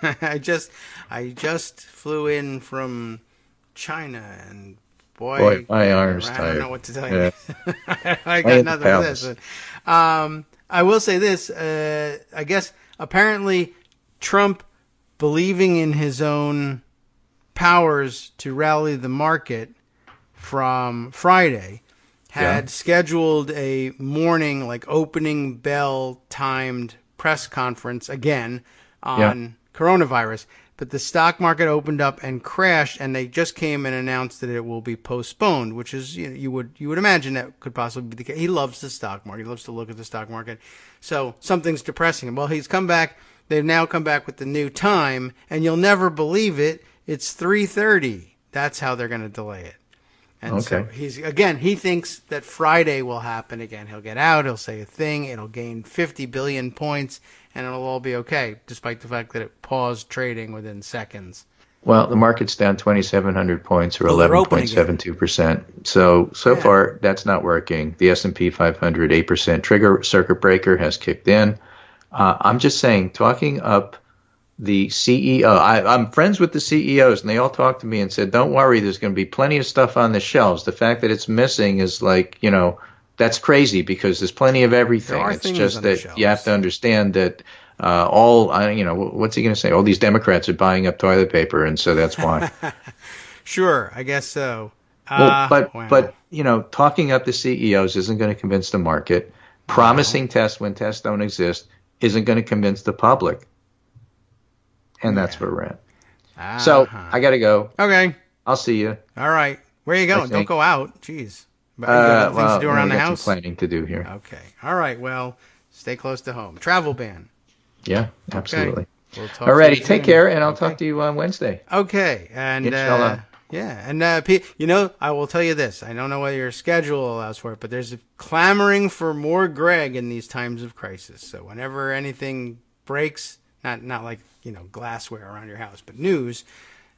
I just flew in from China, and boy, my arm's I tired. don't know what to tell you. Yeah. I got nothing for this. But, I will say this. I guess apparently Trump, believing in his own powers to rally the market from Friday, had scheduled a morning, like, opening bell timed press conference again on coronavirus. But the stock market opened up and crashed, and they just came and announced that it will be postponed, which is, you would imagine that could possibly be the case. He loves the stock market. He loves to look at the stock market. So something's depressing him. Well, he's come back. They've now come back with the new time, and you'll never believe it. It's 3:30. That's how they're going to delay it. And so he thinks that Friday will happen again. He'll get out. He'll say a thing. It'll gain 50 billion points. And it'll all be okay, despite the fact that it paused trading within seconds. Well, the market's down 2,700 points, or 11.72%. So far, that's not working. The S&P 500, 8% trigger circuit breaker has kicked in. I'm just saying, talking up the CEO, I'm friends with the CEOs, and they all talked to me and said, don't worry, there's going to be plenty of stuff on the shelves. The fact that it's missing is like, that's crazy because there's plenty of everything. It's just that you have to understand that what's he going to say? All these Democrats are buying up toilet paper, and so that's why. Sure, I guess so. But talking up the CEOs isn't going to convince the market. Promising tests when tests don't exist isn't going to convince the public. And that's where we're at. So I got to go. Okay. I'll see you. All right. Where are you going? Don't go out. Jeez. But you got things to do around the house? Some planning to do here. Okay. All right. Well, stay close to home. Travel ban. Yeah, absolutely. Okay. We'll talk Alrighty, take care, and I'll talk to you on Wednesday. Okay. And Inshallah. and I will tell you this. I don't know whether your schedule allows for it, but there's a clamoring for more Greg in these times of crisis. So whenever anything breaks, not like glassware around your house, but news.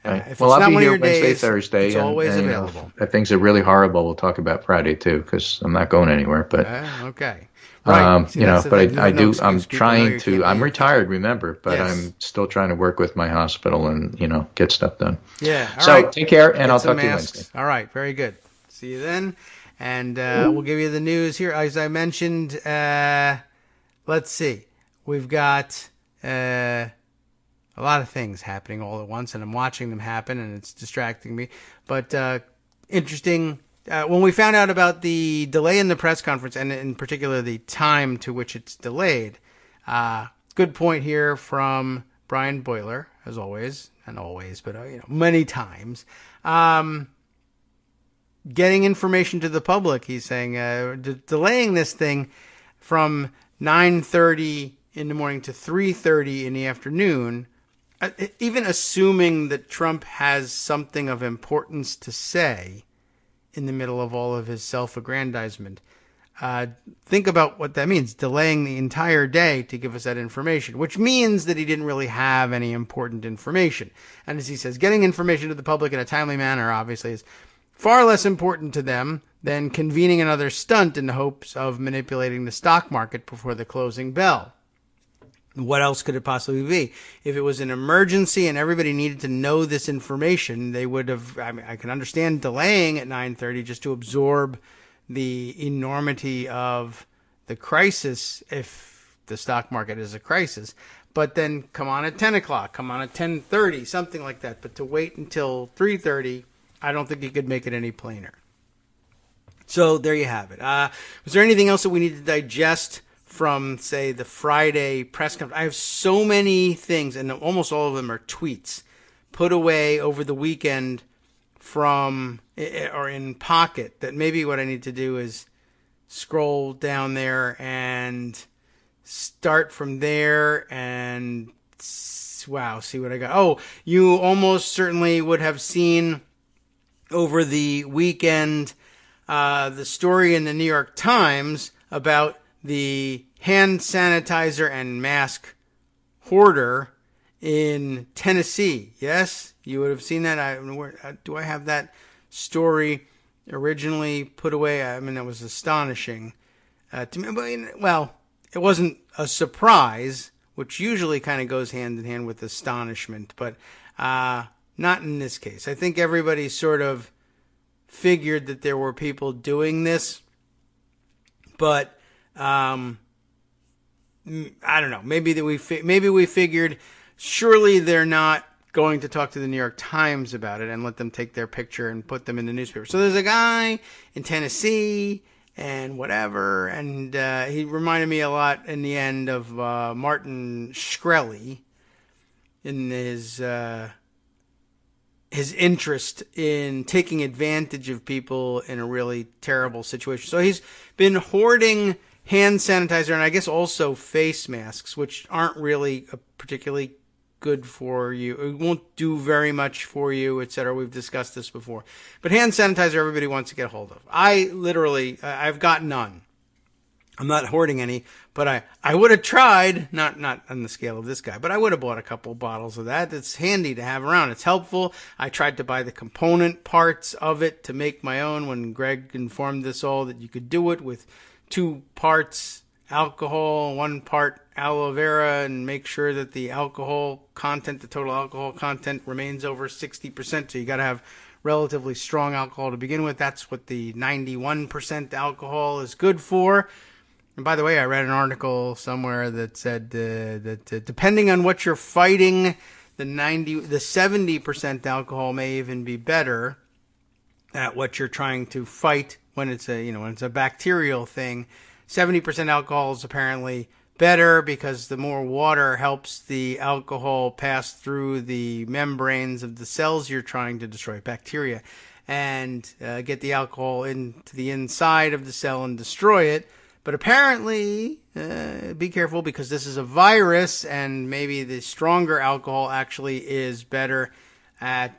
Right. If Well, it's I'll not be one of here your Wednesday, days, Thursday. It's always available. If things are really horrible, we'll talk about Friday too, because I'm not going anywhere. But okay, right. But I'm trying to. I'm retired, remember, but I'm still trying to work with my hospital and get stuff done. Yeah. So take care, and I'll talk to you Wednesday. All right. Very good. See you then, and we'll give you the news here. As I mentioned, let's see. We've got a lot of things happening all at once, and I'm watching them happen, and it's distracting me. But interesting, when we found out about the delay in the press conference, and in particular the time to which it's delayed, good point here from Brian Boyler, as always, but many times. Getting information to the public, he's saying, delaying this thing from 9:30 in the morning to 3:30 in the afternoon, even assuming that Trump has something of importance to say in the middle of all of his self-aggrandizement, think about what that means, delaying the entire day to give us that information, which means that he didn't really have any important information. And as he says, getting information to the public in a timely manner, obviously, is far less important to them than convening another stunt in the hopes of manipulating the stock market before the closing bell. What else could it possibly be? If it was an emergency and everybody needed to know this information, they would have, I can understand delaying at 9:30 just to absorb the enormity of the crisis if the stock market is a crisis. But then come on at 10 o'clock, come on at 10:30, something like that. But to wait until 3:30, I don't think you could make it any plainer. So there you have it. Was there anything else that we need to digest from, say, the Friday press conference? I have so many things, and almost all of them are tweets, put away over the weekend from, or in Pocket, that maybe what I need to do is scroll down there and start from there and, wow, see what I got. Oh, you almost certainly would have seen over the weekend the story in the New York Times about the hand sanitizer and mask hoarder in Tennessee. Yes, you would have seen that. Do I have that story originally put away? I mean, that was astonishing to me. But, well, it wasn't a surprise, which usually kind of goes hand in hand with astonishment, but not in this case. I think everybody sort of figured that there were people doing this, but I don't know. Maybe we figured surely they're not going to talk to the New York Times about it and let them take their picture and put them in the newspaper. So there's a guy in Tennessee and whatever, and he reminded me a lot in the end of Martin Shkreli in his interest in taking advantage of people in a really terrible situation. So he's been hoarding hand sanitizer and I guess also face masks, which aren't really particularly good for you. It won't do very much for you, etc. We've discussed this before. But hand sanitizer, everybody wants to get a hold of. I've got none. I'm not hoarding any, but I would have tried, not on the scale of this guy, but I would have bought a couple bottles of that. It's handy to have around. It's helpful. I tried to buy the component parts of it to make my own when Greg informed us all that you could do it with 2 parts alcohol, 1 part aloe vera, and make sure that the alcohol content, the total alcohol content, remains over 60%. So you got to have relatively strong alcohol to begin with. That's what the 91% alcohol is good for. And by the way, I read an article somewhere that said that depending on what you're fighting, the 70% alcohol may even be better at what you're trying to fight when it's a bacterial thing. 70% alcohol is apparently better because the more water helps the alcohol pass through the membranes of the cells you're trying to destroy, bacteria, and get the alcohol into the inside of the cell and destroy it. But apparently, be careful because this is a virus, and maybe the stronger alcohol actually is better at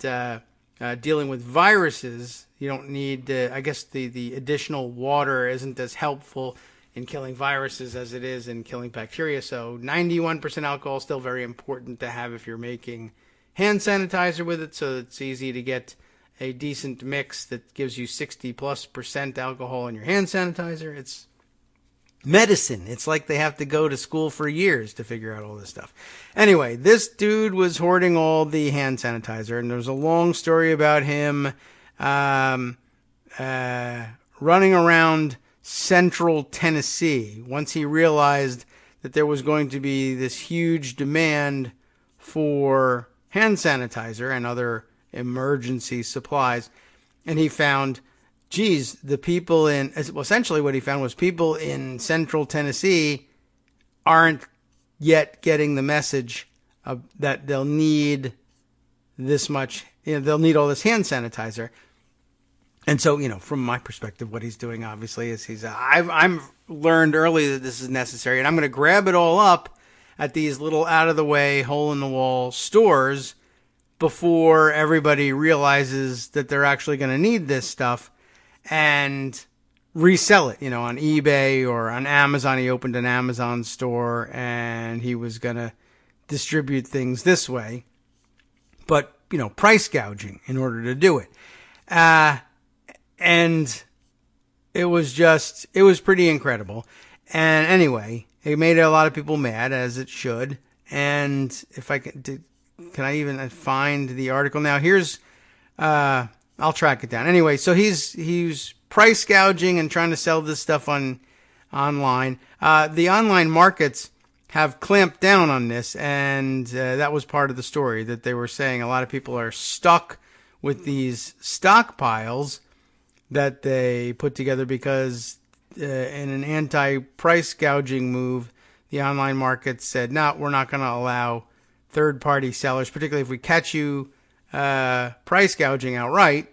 dealing with viruses. You don't need, I guess the additional water isn't as helpful in killing viruses as it is in killing bacteria. So 91% alcohol is still very important to have if you're making hand sanitizer with it, so it's easy to get a decent mix that gives you 60+% alcohol in your hand sanitizer. It's medicine. It's like they have to go to school for years to figure out all this stuff. Anyway, this dude was hoarding all the hand sanitizer, and there's a long story about him running around central Tennessee once he realized that there was going to be this huge demand for hand sanitizer and other emergency supplies. And he found, geez, essentially what he found was people in central Tennessee aren't yet getting the message that they'll need this much, they'll need all this hand sanitizer. And so, from my perspective, what he's doing obviously is I've learned early that this is necessary, and I'm going to grab it all up at these little out of the way, hole in the wall stores before everybody realizes that they're actually going to need this stuff. And resell it, on eBay or on Amazon. He opened an Amazon store and he was going to distribute things this way, but, price gouging in order to do it. And it was pretty incredible. And anyway, it made a lot of people mad, as it should. And if I can I even find the article now? Here's, I'll track it down. Anyway, so he's price gouging and trying to sell this stuff online. The online markets have clamped down on this, and that was part of the story, that they were saying a lot of people are stuck with these stockpiles that they put together because in an anti-price gouging move, the online market said, no, we're not going to allow third-party sellers, particularly if we catch you price gouging outright,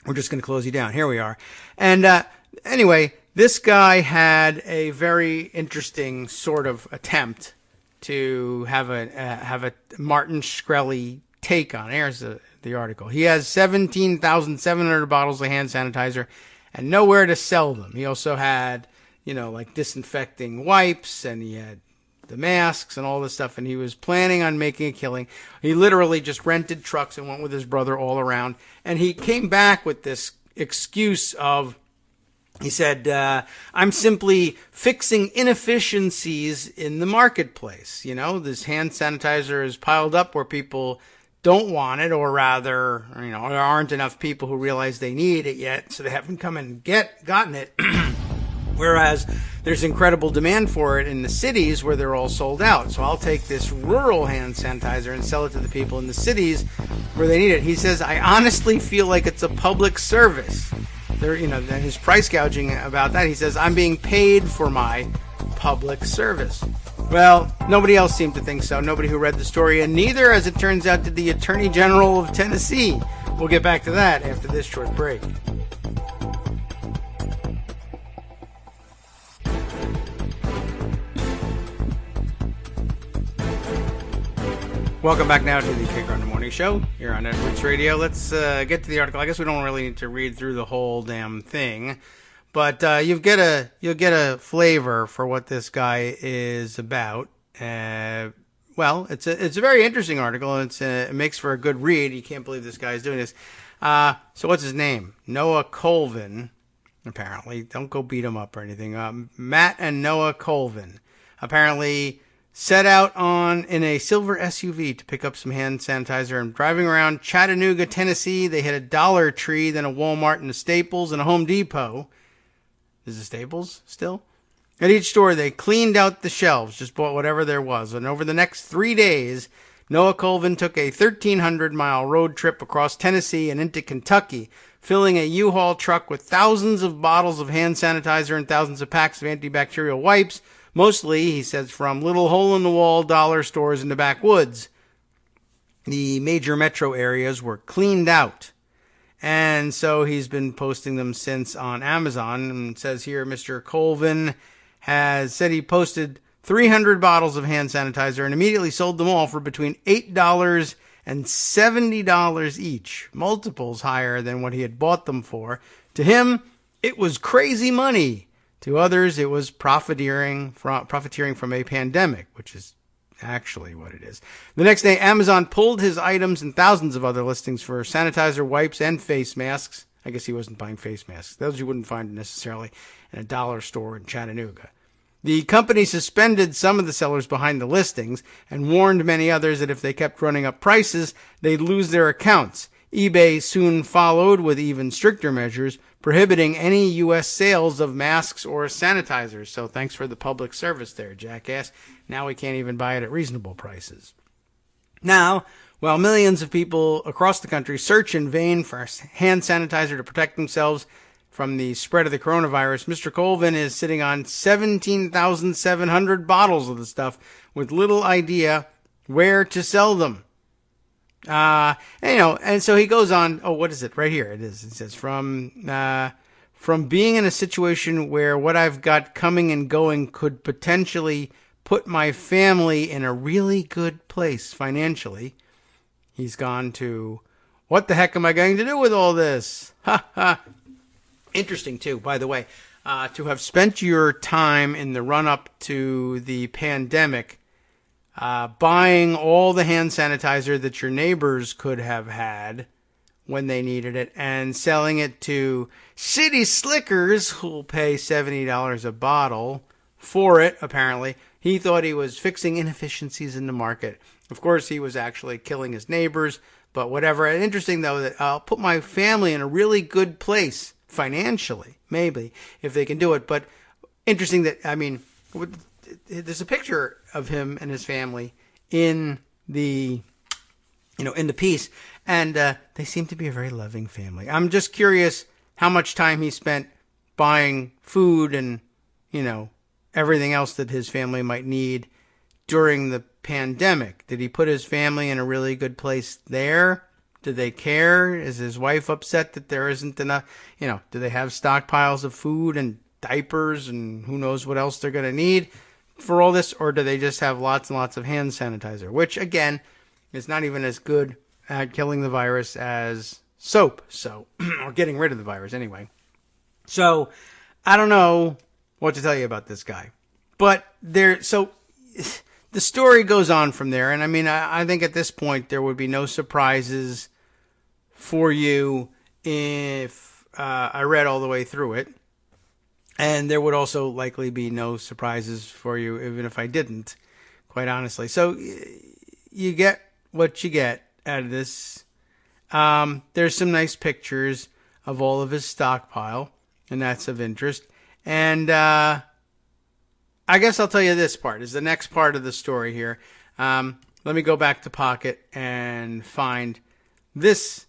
we're just going to close you down. Here we are. And anyway, this guy had a very interesting sort of attempt to have a Martin Shkreli take on it. Here's the article. He has 17,700 bottles of hand sanitizer and nowhere to sell them. He also had, like disinfecting wipes, and he had the masks and all this stuff, and he was planning on making a killing. He literally just rented trucks and went with his brother all around, and he came back with this excuse of, he said, I'm simply fixing inefficiencies in the marketplace. This hand sanitizer is piled up where people don't want it, or rather, there aren't enough people who realize they need it yet, so they haven't come and gotten it. Whereas there's incredible demand for it in the cities where they're all sold out. So I'll take this rural hand sanitizer and sell it to the people in the cities where they need it. He says, I honestly feel like it's a public service. His price gouging about that. He says, I'm being paid for my public service. Well, nobody else seemed to think so. Nobody who read the story, and neither, as it turns out, did the Attorney General of Tennessee. We'll get back to that after this short break. Welcome back now to the Kagro in the Morning Show here on Networks Radio. Let's get to the article. I guess we don't really need to read through the whole damn thing, but you'll get a flavor for what this guy is about. Well, it's a very interesting article. It makes for a good read. You can't believe this guy is doing this. So what's his name? Noah Colvin. Apparently, don't go beat him up or anything. Matt and Noah Colvin apparently set out in a silver SUV to pick up some hand sanitizer, and driving around Chattanooga, Tennessee. They hit a Dollar Tree, then a Walmart, and a Staples, and a Home Depot. Is it Staples still? At each store, they cleaned out the shelves, just bought whatever there was. And over the next 3 days, Noah Colvin took a 1,300-mile road trip across Tennessee and into Kentucky, filling a U-Haul truck with thousands of bottles of hand sanitizer and thousands of packs of antibacterial wipes, mostly, he says, from little hole-in-the-wall dollar stores in the backwoods. The major metro areas were cleaned out. And so he's been posting them since on Amazon. And it says here, Mr. Colvin has said he posted 300 bottles of hand sanitizer and immediately sold them all for between $8 and $70 each, multiples higher than what he had bought them for. To him, it was crazy money. To others, it was profiteering from a pandemic, which is actually what it is. The next day, Amazon pulled his items and thousands of other listings for sanitizer, wipes, and face masks. I guess he wasn't buying face masks. Those you wouldn't find necessarily in a dollar store in Chattanooga. The company suspended some of the sellers behind the listings and warned many others that if they kept running up prices, they'd lose their accounts. eBay soon followed with even stricter measures, prohibiting any U.S. sales of masks or sanitizers. So thanks for the public service there, jackass. Now we can't even buy it at reasonable prices. Now, while millions of people across the country search in vain for hand sanitizer to protect themselves from the spread of the coronavirus, Mr. Colvin is sitting on 17,700 bottles of the stuff with little idea where to sell them. And so he goes on. Oh, what is it? Right here it is. It says, from being in a situation where what I've got coming and going could potentially put my family in a really good place financially, he's gone to, what the heck am I going to do with all this? Ha ha. Interesting, too, by the way, to have spent your time in the run-up to the pandemic buying all the hand sanitizer that your neighbors could have had when they needed it and selling it to city slickers who'll pay $70 a bottle for it, apparently. He thought he was fixing inefficiencies in the market. Of course, he was actually killing his neighbors, but whatever. And interesting, though, that I'll put my family in a really good place financially, maybe, if they can do it. But interesting that, I mean, there's a picture of him and his family in the, in the piece, and they seem to be a very loving family. I'm just curious how much time he spent buying food and, everything else that his family might need during the pandemic. Did he put his family in a really good place there? Do they care? Is his wife upset that there isn't enough? Do they have stockpiles of food and diapers and who knows what else they're going to need for all this? Or do they just have lots and lots of hand sanitizer, which, again, is not even as good at killing the virus as soap, or getting rid of the virus anyway. So I don't know what to tell you about this guy. But the story goes on from there. And I mean, I think at this point there would be no surprises for you if I read all the way through it. And there would also likely be no surprises for you even if I didn't, quite honestly. So you get what you get out of this. There's some nice pictures of all of his stockpile, and that's of interest. And I guess I'll tell you this part is the next part of the story here. Let me go back to Pocket and find this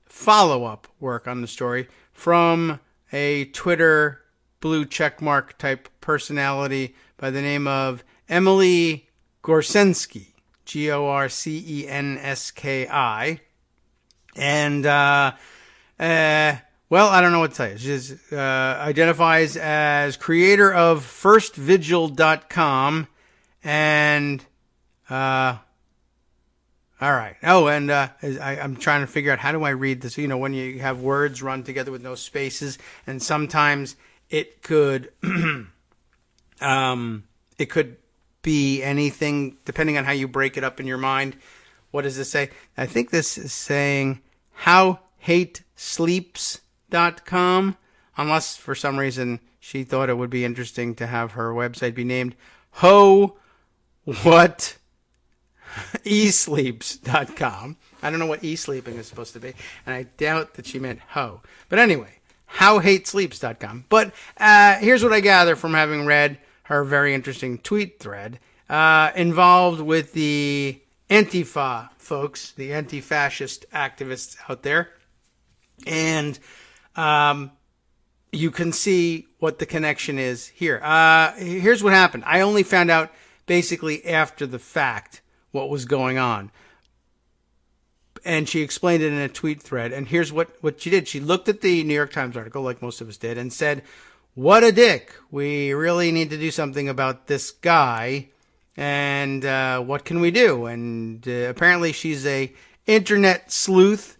follow-up work on the story from a Twitter blue checkmark type personality by the name of Emily Gorsensky, Gorcenski. And, well, I don't know what to tell you. She identifies as creator of firstvigil.com and, all right. Oh, and I'm trying to figure out how do I read this. When you have words run together with no spaces, and sometimes it could be anything depending on how you break it up in your mind. What does this say? I think this is saying howhatesleeps.com, unless for some reason she thought it would be interesting to have her website be named howhatesleeps.com. I don't know what e-sleeping is supposed to be, and I doubt that she meant ho. But anyway, howhatesleeps.com. But here's what I gather from having read her very interesting tweet thread involved with the Antifa folks, the anti-fascist activists out there. And you can see what the connection is here. Here's what happened. I only found out basically after the fact what was going on. And she explained it in a tweet thread. And here's what she did. She looked at the New York Times article, like most of us did, and said, what a dick. We really need to do something about this guy. And what can we do? And apparently she's a internet sleuth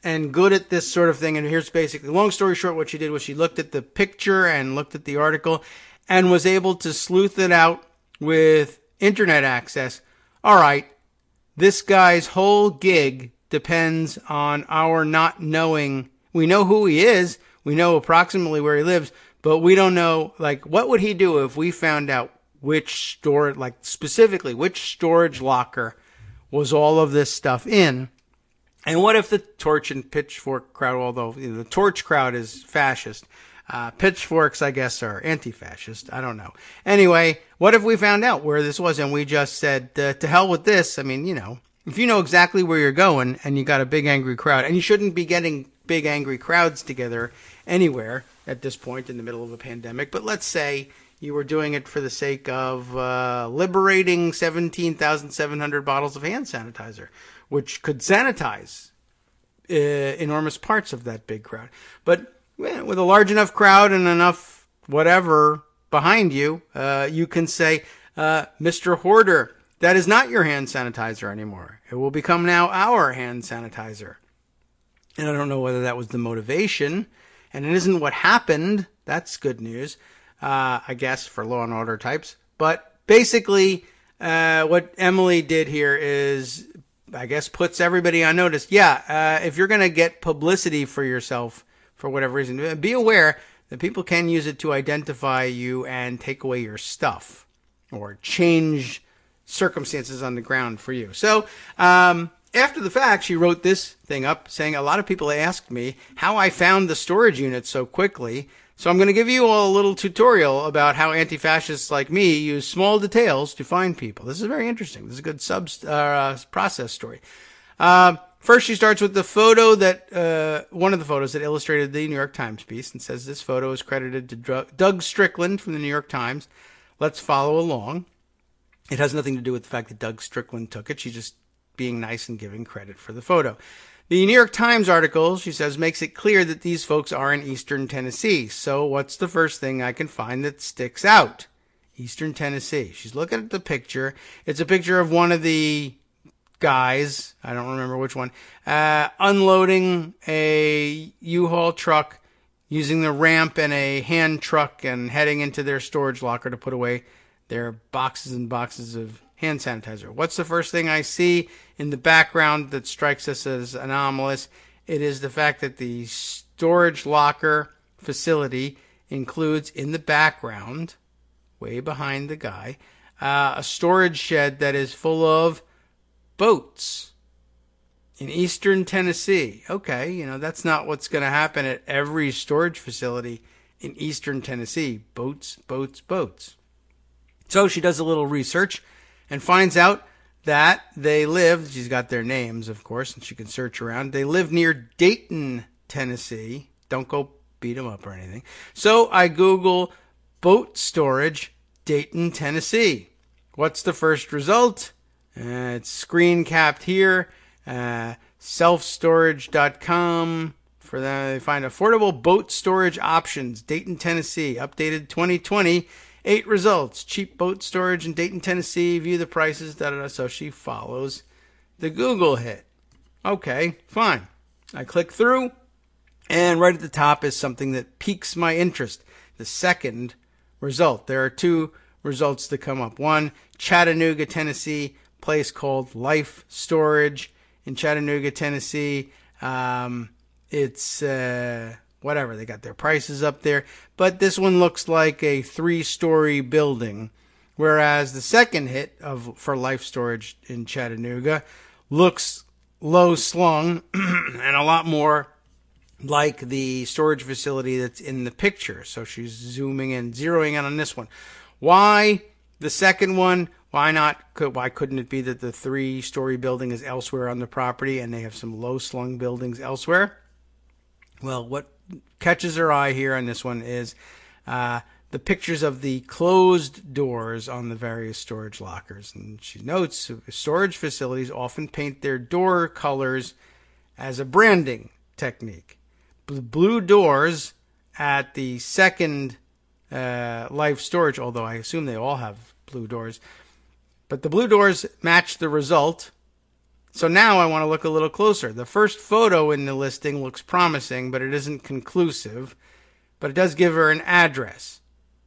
and good at this sort of thing. And here's basically, long story short, what she did was she looked at the picture and looked at the article and was able to sleuth it out with internet access. All right, this guy's whole gig depends on our not knowing. We know who he is. We know approximately where he lives, but we don't know, what would he do if we found out which specifically which storage locker was all of this stuff in? And what if the torch and pitchfork crowd, although the torch crowd is fascist, pitchforks, I guess, are anti-fascist. I don't know. Anyway, what if we found out where this was and we just said, to hell with this? I mean, if you know exactly where you're going and you got a big angry crowd, and you shouldn't be getting big angry crowds together anywhere at this point in the middle of a pandemic, but let's say you were doing it for the sake of liberating 17,700 bottles of hand sanitizer, which could sanitize enormous parts of that big crowd. But with a large enough crowd and enough whatever behind you, you can say, Mr. Hoarder, that is not your hand sanitizer anymore. It will become now our hand sanitizer. And I don't know whether that was the motivation and it isn't what happened. That's good news, I guess, for Law and Order types. But basically, what Emily did here is, I guess, puts everybody on notice. Yeah, if you're going to get publicity for yourself for whatever reason, be aware that people can use it to identify you and take away your stuff or change circumstances on the ground for you. So, after the fact, she wrote this thing up saying, a lot of people asked me how I found the storage unit so quickly. So I'm going to give you all a little tutorial about how anti-fascists like me use small details to find people. This is very interesting. This is a good process story. First, she starts with the photo that, one of the photos that illustrated the New York Times piece, and says this photo is credited to Doug Strickland from the New York Times. Let's follow along. It has nothing to do with the fact that Doug Strickland took it. She's just being nice and giving credit for the photo. The New York Times article, she says, makes it clear that these folks are in Eastern Tennessee. So what's the first thing I can find that sticks out? Eastern Tennessee. She's looking at the picture. It's a picture of one of the guys, I don't remember which one, unloading a U-Haul truck using the ramp and a hand truck and heading into their storage locker to put away their boxes and boxes of hand sanitizer. What's the first thing I see in the background that strikes us as anomalous? It is the fact that the storage locker facility includes in the background, way behind the guy, a storage shed that is full of boats in Eastern Tennessee. Okay, that's not what's going to happen at every storage facility in Eastern Tennessee. Boats, boats, boats. So she does a little research and finds out that they live, she's got their names, of course, and she can search around. They live near Dayton, Tennessee. Don't go beat them up or anything. So I Google boat storage, Dayton, Tennessee. What's the first result? It's screen capped here. Selfstorage.com. For them, they find affordable boat storage options, Dayton, Tennessee, updated 2020. 8 results. Cheap boat storage in Dayton, Tennessee. View the prices. So she follows the Google hit. Okay, fine. I click through, and right at the top is something that piques my interest. The second result. There are 2 results that come up. One, Chattanooga, Tennessee, place called Life Storage in Chattanooga, Tennessee. It's whatever, they got their prices up there, but this one looks like a 3-story building, whereas the second hit for Life Storage in Chattanooga looks low slung and a lot more like the storage facility that's in the picture. So she's zooming in, zeroing in on this one. Why the second one? Why not? Why couldn't it be that the 3-story building is elsewhere on the property and they have some low slung buildings elsewhere? Well, what catches her eye here on this one is the pictures of the closed doors on the various storage lockers. And she notes storage facilities often paint their door colors as a branding technique. Blue doors at the second Life Storage, although I assume they all have blue doors, but the blue doors match the result. So now I want to look a little closer. The first photo in the listing looks promising, but it isn't conclusive. But it does give her an address.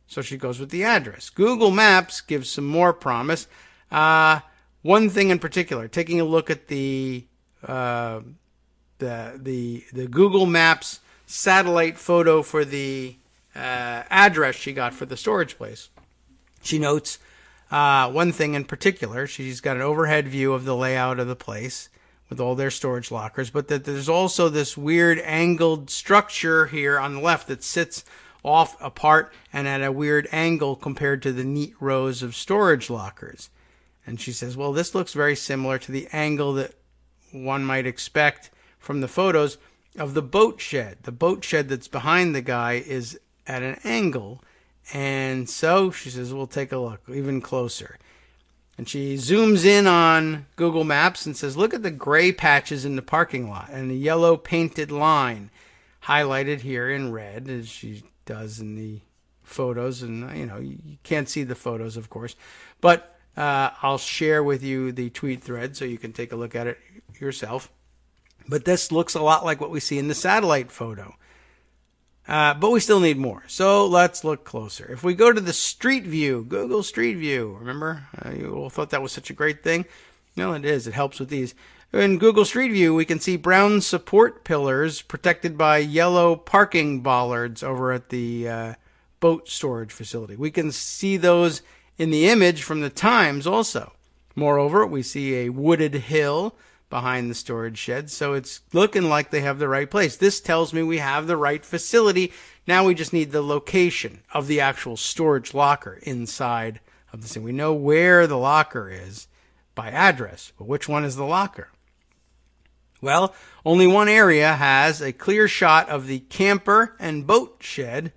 So she goes with the address. Google Maps gives some more promise. One thing in particular, taking a look at the Google Maps satellite photo for the address she got for the storage place. She notes one thing in particular. She's got an overhead view of the layout of the place with all their storage lockers, but that there's also this weird angled structure here on the left that sits off apart and at a weird angle compared to the neat rows of storage lockers. And she says, well, this looks very similar to the angle that one might expect from the photos of the boat shed. The boat shed that's behind the guy is at an angle. And so she says, we'll take a look even closer. And she zooms in on Google Maps and says, look at the gray patches in the parking lot and the yellow painted line highlighted here in red, as she does in the photos. And, you can't see the photos, of course. But I'll share with you the tweet thread so you can take a look at it yourself. But this looks a lot like what we see in the satellite photo. But we still need more. So let's look closer. If we go to the Street View, Google Street View, remember? You all thought that was such a great thing? No, it is. It helps with these. In Google Street View, we can see brown support pillars protected by yellow parking bollards over at the boat storage facility. We can see those in the image from the Times also. Moreover, we see a wooded hill behind the storage shed, so it's looking like they have the right place. This tells me we have the right facility. Now we just need the location of the actual storage locker inside of this thing. We know where the locker is by address, but which one is the locker? Well, only one area has a clear shot of the camper and boat shed,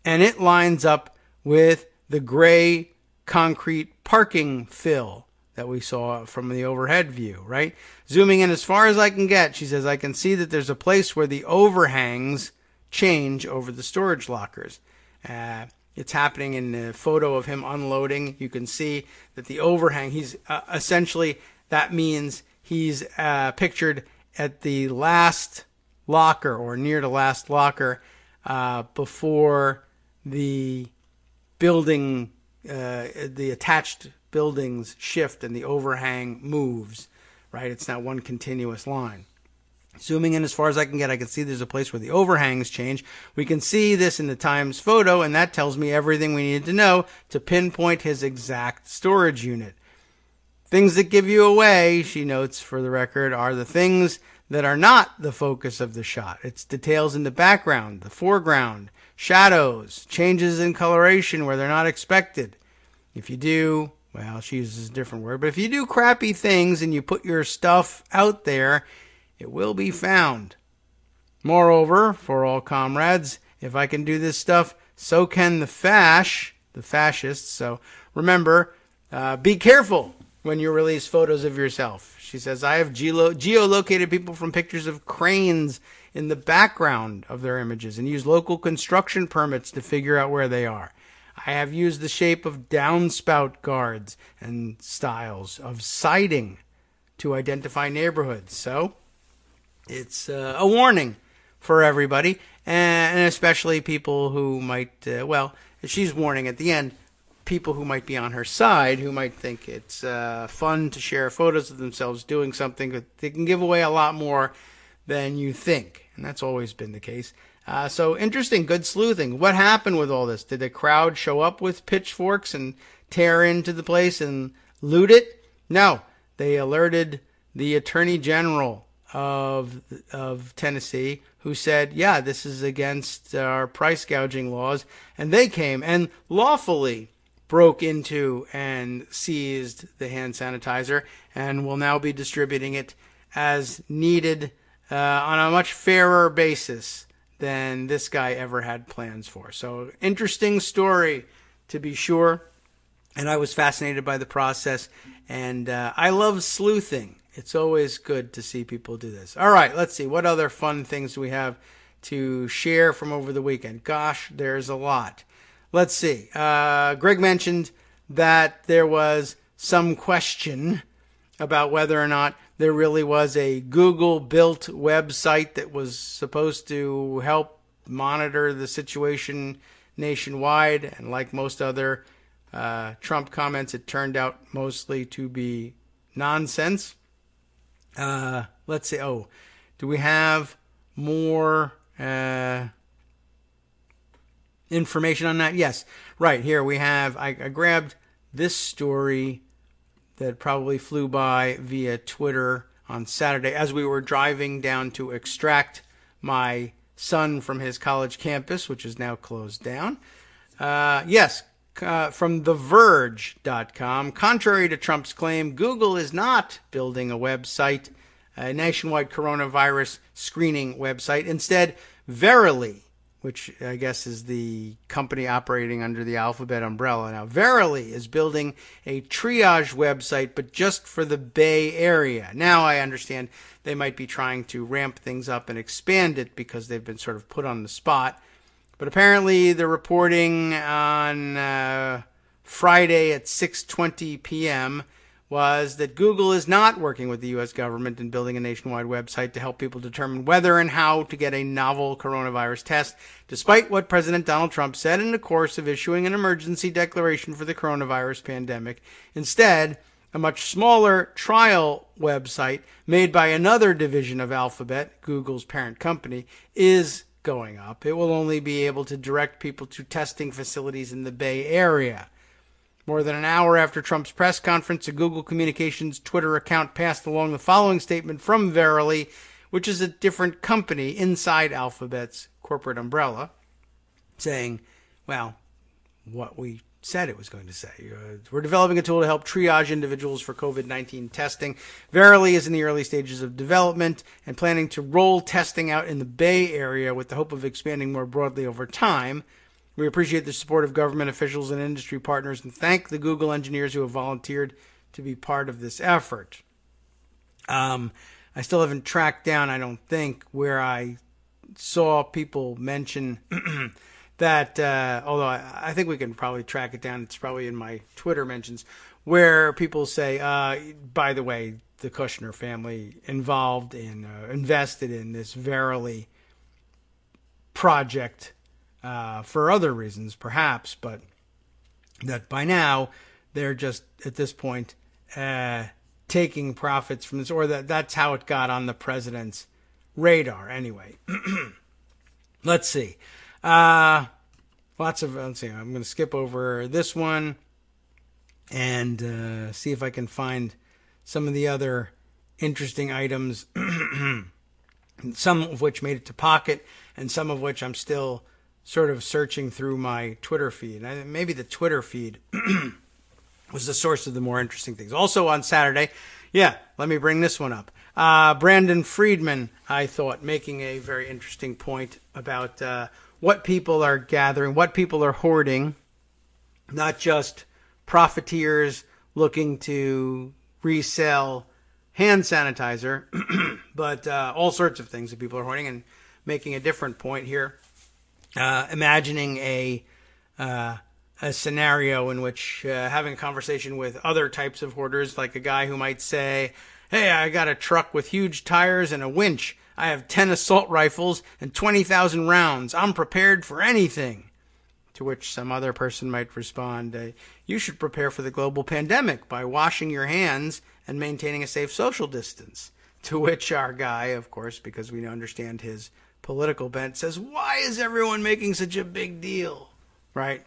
and it lines up with the gray concrete parking fill that we saw from the overhead view, right? Zooming in as far as I can get, she says, I can see that there's a place where the overhangs change over the storage lockers. It's happening in the photo of him unloading. You can see that the overhang, he's essentially, that means he's pictured at the last locker or near the last locker before the building, the attached buildings shift and the overhang moves, right? It's not one continuous line. Zooming in as far as I can get, I can see there's a place where the overhangs change. We can see this in the Times photo, and that tells me everything we need to know to pinpoint his exact storage unit. Things that give you away, she notes for the record, are the things that are not the focus of the shot. It's details in the background, the foreground, shadows, changes in coloration where they're not expected. If you do, well, she uses a different word, but if you do crappy things and you put your stuff out there, it will be found. Moreover, for all comrades, if I can do this stuff, so can the fascists. So remember, be careful when you release photos of yourself. She says, I have geolocated people from pictures of cranes in the background of their images and used local construction permits to figure out where they are. I have used the shape of downspout guards and styles of siding to identify neighborhoods. So it's a warning for everybody, and especially people who might, she's warning at the end, people who might be on her side, who might think it's fun to share photos of themselves doing something that they can give away a lot more than you think. And that's always been the case. So interesting, good sleuthing. What happened with all this? Did the crowd show up with pitchforks and tear into the place and loot it? No. They alerted the Attorney General of Tennessee, who said, yeah, this is against our price gouging laws. And they came and lawfully broke into and seized the hand sanitizer and will now be distributing it as needed on a much fairer basis than this guy ever had plans for. So interesting story, to be sure. And I was fascinated by the process. And I love sleuthing. It's always good to see people do this. All right, let's see. What other fun things do we have to share from over the weekend? Gosh, there's a lot. Let's see. Greg mentioned that there was some question about whether or not there really was a Google-built website that was supposed to help monitor the situation nationwide. And like most other Trump comments, it turned out mostly to be nonsense. Let's see. Oh, do we have more information on that? Yes. Right here we have, I grabbed this story that probably flew by via Twitter on Saturday as we were driving down to extract my son from his college campus, which is now closed down. Yes, from TheVerge.com. Contrary to Trump's claim, Google is not building a website, a nationwide coronavirus screening website. Instead, Verily, which I guess is the company operating under the Alphabet umbrella now, Verily is building a triage website, but just for the Bay Area. Now I understand they might be trying to ramp things up and expand it because they've been sort of put on the spot. But apparently the reporting on Friday at 6:20 p.m. was that Google is not working with the U.S. government in building a nationwide website to help people determine whether and how to get a novel coronavirus test, despite what President Donald Trump said in the course of issuing an emergency declaration for the coronavirus pandemic. Instead, a much smaller trial website made by another division of Alphabet, Google's parent company, is going up. It will only be able to direct people to testing facilities in the Bay Area. More than an hour after Trump's press conference, a Google Communications Twitter account passed along the following statement from Verily, which is a different company inside Alphabet's corporate umbrella, saying, well, what we said it was going to say. We're developing a tool to help triage individuals for COVID-19 testing. Verily is in the early stages of development and planning to roll testing out in the Bay Area with the hope of expanding more broadly over time. We appreciate the support of government officials and industry partners and thank the Google engineers who have volunteered to be part of this effort. I still haven't tracked down, I don't think, where I saw people mention that, although I think we can probably track it down. It's probably in my Twitter mentions, where people say, by the way, the Kushner family invested in this Verily project for other reasons, perhaps, but that by now they're just, at this point, taking profits from this, or that's how it got on the president's radar. Anyway, let's see. Let's see. I'm going to skip over this one and see if I can find some of the other interesting items, some of which made it to Pocket and some of which I'm still sort of searching through my Twitter feed. Maybe the Twitter feed was the source of the more interesting things. Also on Saturday, let me bring this one up. Brandon Friedman, I thought, making a very interesting point about what people are gathering, what people are hoarding, not just profiteers looking to resell hand sanitizer, but all sorts of things that people are hoarding, and making a different point here. Imagining a scenario in which having a conversation with other types of hoarders, like a guy who might say, hey, I got a truck with huge tires and a winch. I have 10 assault rifles and 20,000 rounds. I'm prepared for anything. To which some other person might respond, you should prepare for the global pandemic by washing your hands and maintaining a safe social distance. To which our guy, of course, because we understand his political bent, says, why is everyone making such a big deal? Right?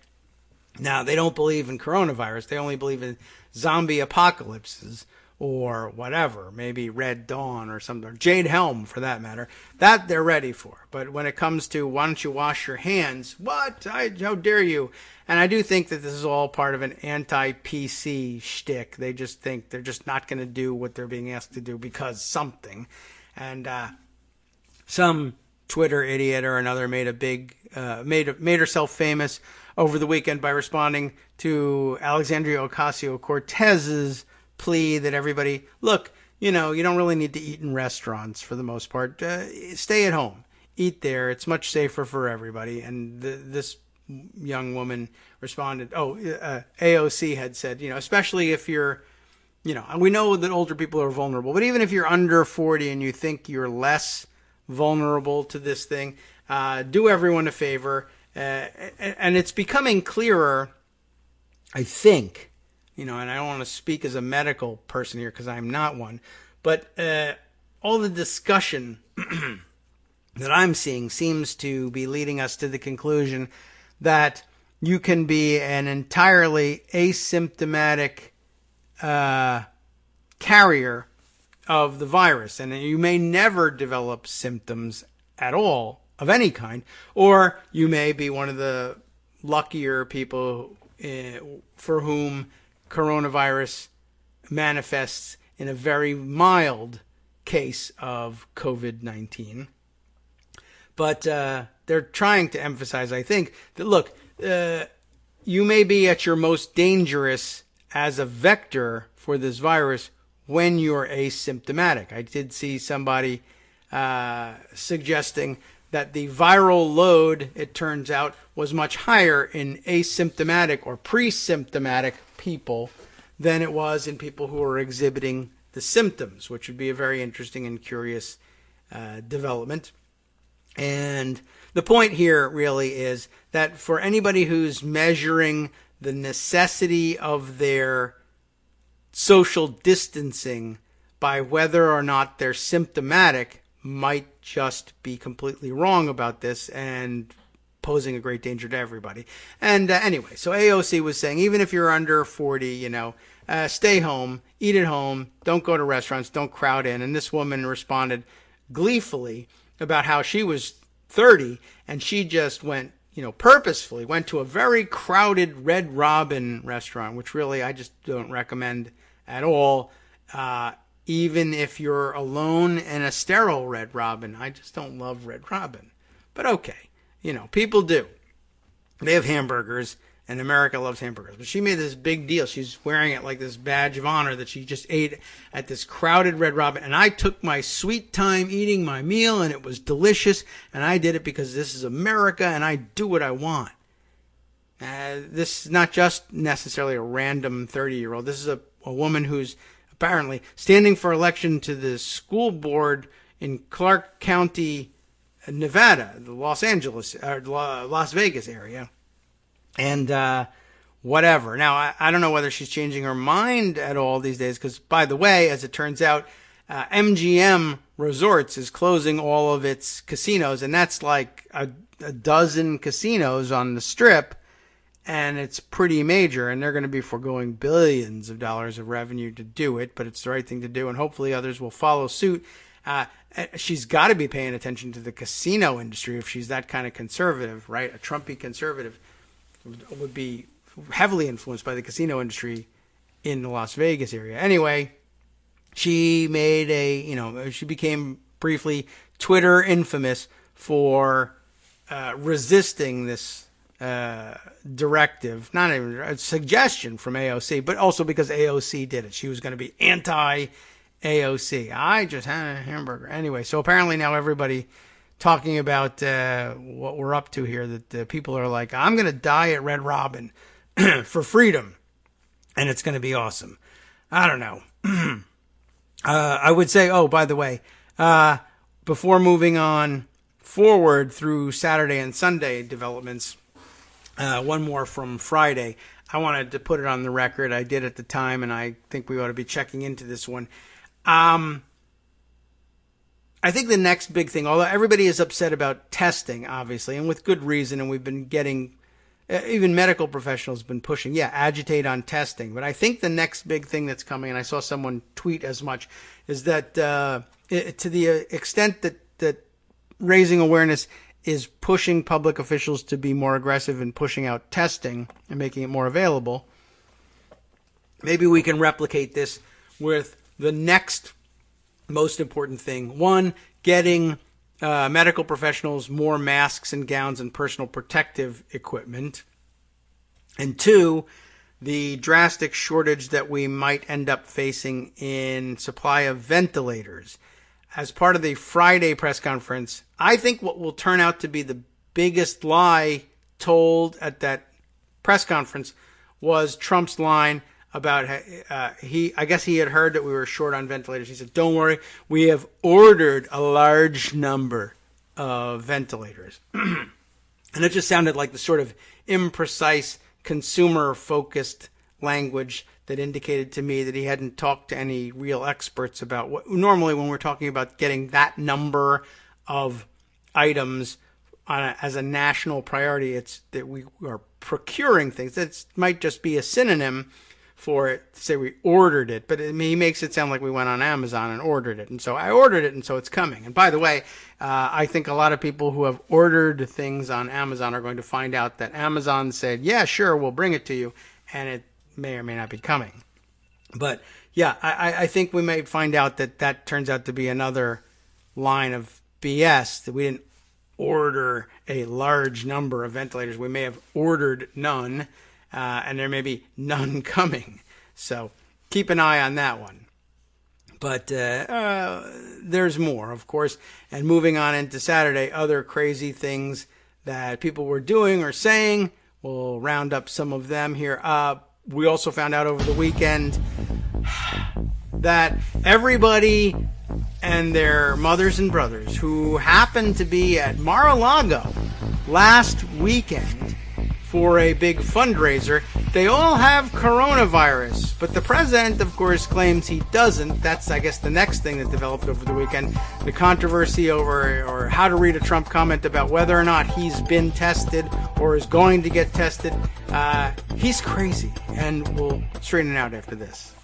Now, they don't believe in coronavirus. They only believe in zombie apocalypses or whatever, maybe Red Dawn or something, or Jade Helm for that matter. That they're ready for. But when it comes to why don't you wash your hands, what? How dare you? And I do think that this is all part of an anti-PC shtick. They just think they're just not going to do what they're being asked to do because something. And some Twitter idiot or another made herself famous over the weekend by responding to Alexandria Ocasio-Cortez's plea that everybody, look, you don't really need to eat in restaurants for the most part. Stay at home. Eat there. It's much safer for everybody. And this young woman responded, AOC had said, especially if you're, we know that older people are vulnerable, but even if you're under 40 and you think you're less vulnerable to this thing, do everyone a favor. And it's becoming clearer, I think, and I don't want to speak as a medical person here because I'm not one, but all the discussion that I'm seeing seems to be leading us to the conclusion that you can be an entirely asymptomatic carrier of the virus, and you may never develop symptoms at all of any kind, or you may be one of the luckier people for whom coronavirus manifests in a very mild case of COVID-19. But they're trying to emphasize, I think, that look, you may be at your most dangerous as a vector for this virus when you're asymptomatic. I did see somebody suggesting that the viral load, it turns out, was much higher in asymptomatic or pre-symptomatic people than it was in people who are exhibiting the symptoms, which would be a very interesting and curious development. And the point here really is that for anybody who's measuring the necessity of their social distancing by whether or not they're symptomatic might just be completely wrong about this and posing a great danger to everybody. And anyway, so AOC was saying, even if you're under 40, stay home, eat at home, don't go to restaurants, don't crowd in. And this woman responded gleefully about how she was 30 and she just went, purposefully went to a very crowded Red Robin restaurant, which really I just don't recommend at all. Even if you're alone in a sterile Red Robin, I just don't love Red Robin. But okay, people do. They have hamburgers, and America loves hamburgers. But she made this big deal. She's wearing it like this badge of honor that she just ate at this crowded Red Robin. And I took my sweet time eating my meal, and it was delicious. And I did it because this is America, and I do what I want. This is not just necessarily a random 30-year-old. This is a woman who's apparently standing for election to the school board in Clark County, Nevada, the Las Vegas area. And whatever. Now, I don't know whether she's changing her mind at all these days, because, by the way, as it turns out, MGM Resorts is closing all of its casinos, and that's like a dozen casinos on the Strip, and it's pretty major, and they're going to be foregoing billions of dollars of revenue to do it, but it's the right thing to do, and hopefully others will follow suit. She's got to be paying attention to the casino industry if she's that kind of conservative, right? A Trumpy conservative would be heavily influenced by the casino industry in the Las Vegas area. Anyway, she made she became briefly Twitter infamous for resisting this directive, not even a suggestion from AOC, but also because AOC did it. She was going to be anti-AOC. I just had a hamburger. Anyway, so apparently now everybody talking about what we're up to here, that people are like, I'm going to die at Red Robin for freedom, and it's going to be awesome. I don't know. I would say, by the way, before moving on forward through Saturday and Sunday developments, one more from Friday. I wanted to put it on the record. I did at the time, and I think we ought to be checking into this one. I think the next big thing, although everybody is upset about testing, obviously, and with good reason, and we've been getting, even medical professionals have been pushing, agitate on testing. But I think the next big thing that's coming, and I saw someone tweet as much, is that to the extent that raising awareness is pushing public officials to be more aggressive in pushing out testing and making it more available, maybe we can replicate this with the next most important thing. One, getting medical professionals more masks and gowns and personal protective equipment. And two, the drastic shortage that we might end up facing in supply of ventilators. As part of the Friday press conference, I think what will turn out to be the biggest lie told at that press conference was Trump's line about I guess he had heard that we were short on ventilators. He said, don't worry, we have ordered a large number of ventilators. And it just sounded like the sort of imprecise, consumer-focused language that indicated to me that he hadn't talked to any real experts about what normally when we're talking about getting that number of items as a national priority, it's that we are procuring things. That might just be a synonym for it to say we ordered it, but he makes it sound like we went on Amazon and ordered it. And so I ordered it, and so it's coming. And by the way, I think a lot of people who have ordered things on Amazon are going to find out that Amazon said, yeah, sure, we'll bring it to you, and it may or may not be coming. But yeah, I think we may find out that turns out to be another line of BS, that we didn't order a large number of ventilators. We may have ordered none, and there may be none coming. So keep an eye on that one. But there's more, of course. And moving on into Saturday, other crazy things that people were doing or saying. We'll round up some of them here. we also found out over the weekend that everybody and their mothers and brothers who happened to be at Mar-a-Lago last weekend for a big fundraiser, they all have coronavirus. But the president, of course, claims he doesn't. That's, I guess, the next thing that developed over the weekend. The controversy over, or how to read a Trump comment about whether or not he's been tested or is going to get tested. He's crazy, and we'll straighten it out after this.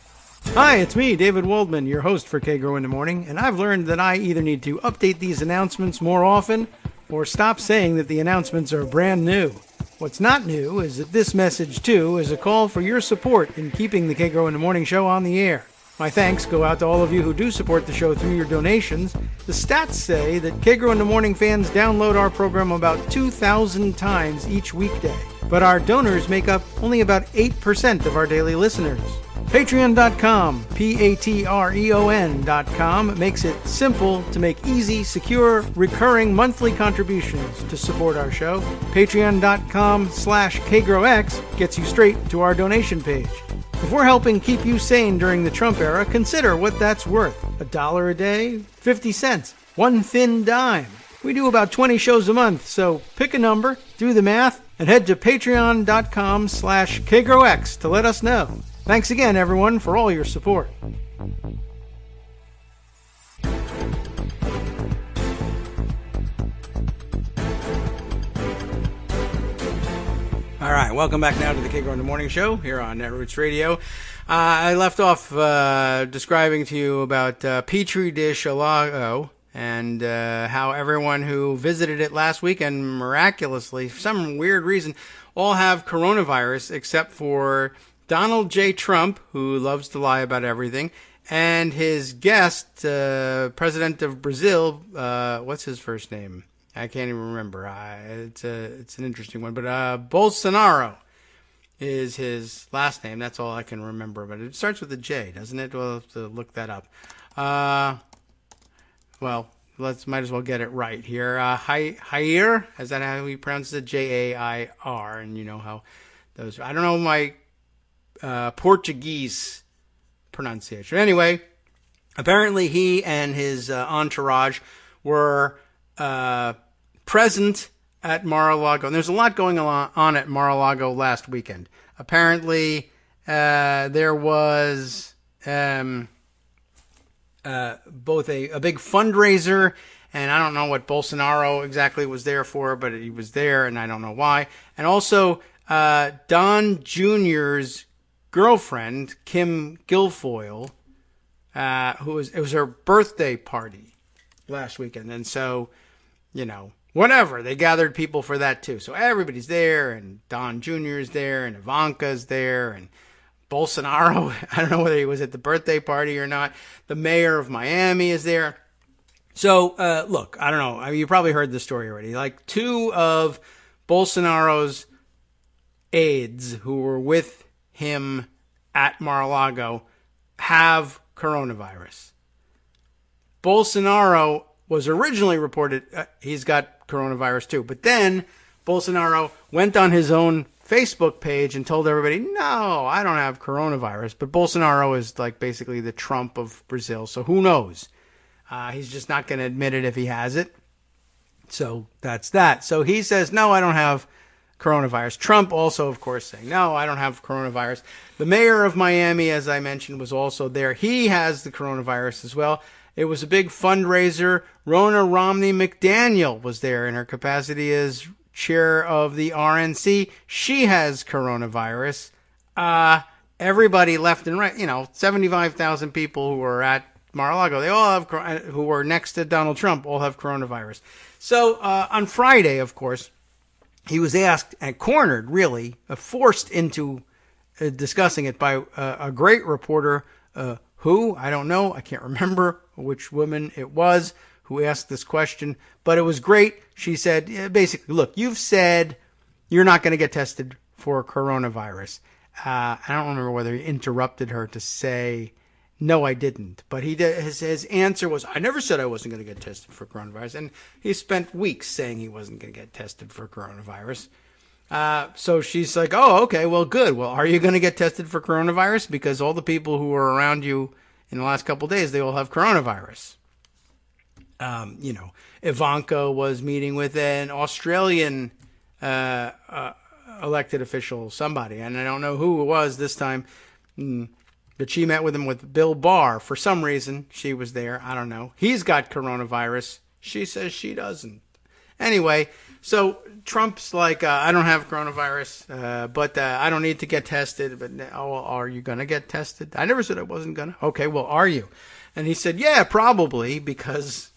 Hi, it's me, David Waldman, your host for Kagro in the Morning, and I've learned that I either need to update these announcements more often or stop saying that the announcements are brand new. What's not new is that this message, too, is a call for your support in keeping the Kagro in the Morning show on the air. My thanks go out to all of you who do support the show through your donations. The stats say that Kagro in the Morning fans download our program about 2,000 times each weekday, but our donors make up only about 8% of our daily listeners. Patreon.com, Patreon.com, makes it simple to make easy, secure, recurring monthly contributions to support our show. Patreon.com/KagroX gets you straight to our donation page. If we're helping keep you sane during the Trump era, consider what that's worth. $1 a day? 50 cents? One thin dime? We do about 20 shows a month, so pick a number, do the math, and head to Patreon.com/KagroX to let us know. Thanks again, everyone, for all your support. All right, welcome back now to the Kagro in the Morning show here on Netroots Radio. I left off describing to you about Petri Dish Alago and how everyone who visited it last weekend miraculously, for some weird reason, all have coronavirus except for Donald J. Trump, who loves to lie about everything, and his guest, President of Brazil, what's his first name? I can't even remember. It's an interesting one, but Bolsonaro is his last name. That's all I can remember, but it starts with a J, doesn't it? We'll have to look that up. Well, might as well get it right here. Jair, is that how he pronounces it? Jair, and you know how those. I don't know my Portuguese pronunciation. Anyway, apparently he and his entourage were present at Mar-a-Lago. And there's a lot going on at Mar-a-Lago last weekend. Apparently, there was both a big fundraiser, and I don't know what Bolsonaro exactly was there for, but he was there, and I don't know why. And also, Don Jr.'s girlfriend, Kim Guilfoyle, it was her birthday party last weekend. And so, you know, whatever, they gathered people for that too. So everybody's there, and Don Jr. is there, and Ivanka's there, and Bolsonaro, I don't know whether he was at the birthday party or not. The mayor of Miami is there. So, look, I don't know. I mean, you probably heard the story already. Like, two of Bolsonaro's aides who were with him at Mar-a-Lago have coronavirus. Bolsonaro was originally reported he's got coronavirus too, but then Bolsonaro went on his own Facebook page and told everybody, no, I don't have coronavirus. But Bolsonaro is like basically the Trump of Brazil, so who knows? He's just not going to admit it if he has it. So that's that. So he says, no, I don't have coronavirus. Trump also, of course, saying, no, I don't have coronavirus. The mayor of Miami, as I mentioned, was also there. He has the coronavirus as well. It was a big fundraiser. Rona Romney McDaniel was there in her capacity as chair of the RNC. She has coronavirus. Everybody left and right, 75,000 people who were at Mar-a-Lago, they all have, who were next to Donald Trump, all have coronavirus. So on Friday, of course, he was asked and cornered, really, forced into discussing it by a great reporter, who, I don't know, I can't remember which woman it was who asked this question, but it was great. She said, basically, look, you've said you're not going to get tested for coronavirus. I don't remember whether he interrupted her to say, no, I didn't. But his answer was, I never said I wasn't going to get tested for coronavirus. And he spent weeks saying he wasn't going to get tested for coronavirus. So she's like, oh, okay, well, good. Well, are you going to get tested for coronavirus? Because all the people who were around you in the last couple of days, they all have coronavirus. Ivanka was meeting with an Australian elected official, somebody, and I don't know who it was this time, but she met with him with Bill Barr. For some reason, she was there. I don't know. He's got coronavirus. She says she doesn't. Anyway, so Trump's like, I don't have coronavirus, but I don't need to get tested. But are you going to get tested? I never said I wasn't going to. Okay, well, are you? And he said, yeah, probably, because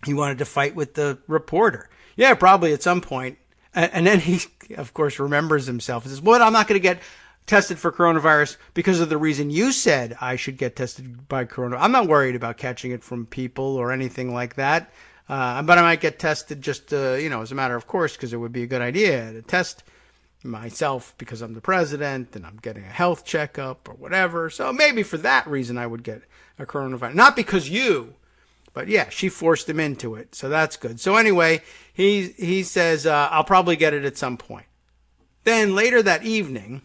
he wanted to fight with the reporter. Yeah, probably at some point. And then he, of course, remembers himself and says, well, I'm not going to get tested for coronavirus because of the reason you said I should get tested by corona. I'm not worried about catching it from people or anything like that. But I might get tested just, as a matter of course, because it would be a good idea to test myself because I'm the president and I'm getting a health checkup or whatever. So maybe for that reason I would get a coronavirus. Not because you, but yeah, she forced him into it. So that's good. So anyway, he says, I'll probably get it at some point. Then later that evening,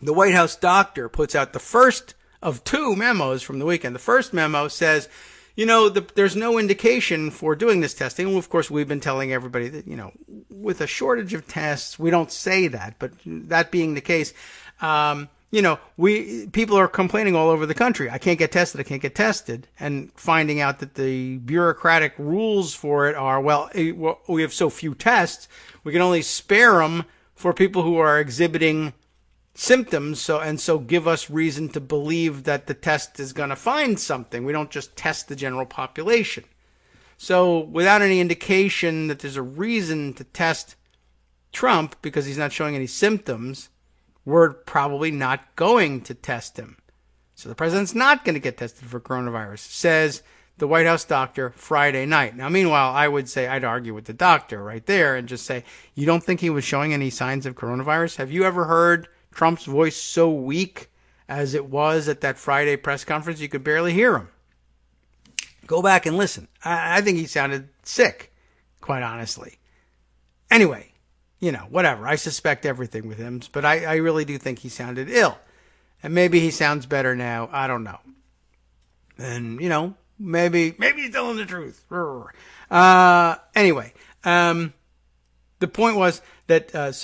the White House doctor puts out the first of two memos from the weekend. The first memo says, there's no indication for doing this testing. Well, of course, we've been telling everybody that, with a shortage of tests, we don't say that. But that being the case, people are complaining all over the country. I can't get tested. I can't get tested. And finding out that the bureaucratic rules for it are, we have so few tests, we can only spare them for people who are exhibiting symptoms, so give us reason to believe that the test is going to find something. We don't just test the general population. So without any indication that there's a reason to test Trump because he's not showing any symptoms, we're probably not going to test him. So the president's not going to get tested for coronavirus, says the White House doctor Friday night. Now, meanwhile, I'd argue with the doctor right there and just say, you don't think he was showing any signs of coronavirus? Have you ever heard Trump's voice so weak as it was at that Friday press conference? You could barely hear him. Go back and listen. I think he sounded sick, quite honestly. Anyway, whatever. I suspect everything with him, but I really do think he sounded ill. And maybe he sounds better now. I don't know. And, maybe he's telling the truth. Anyway, the point was that,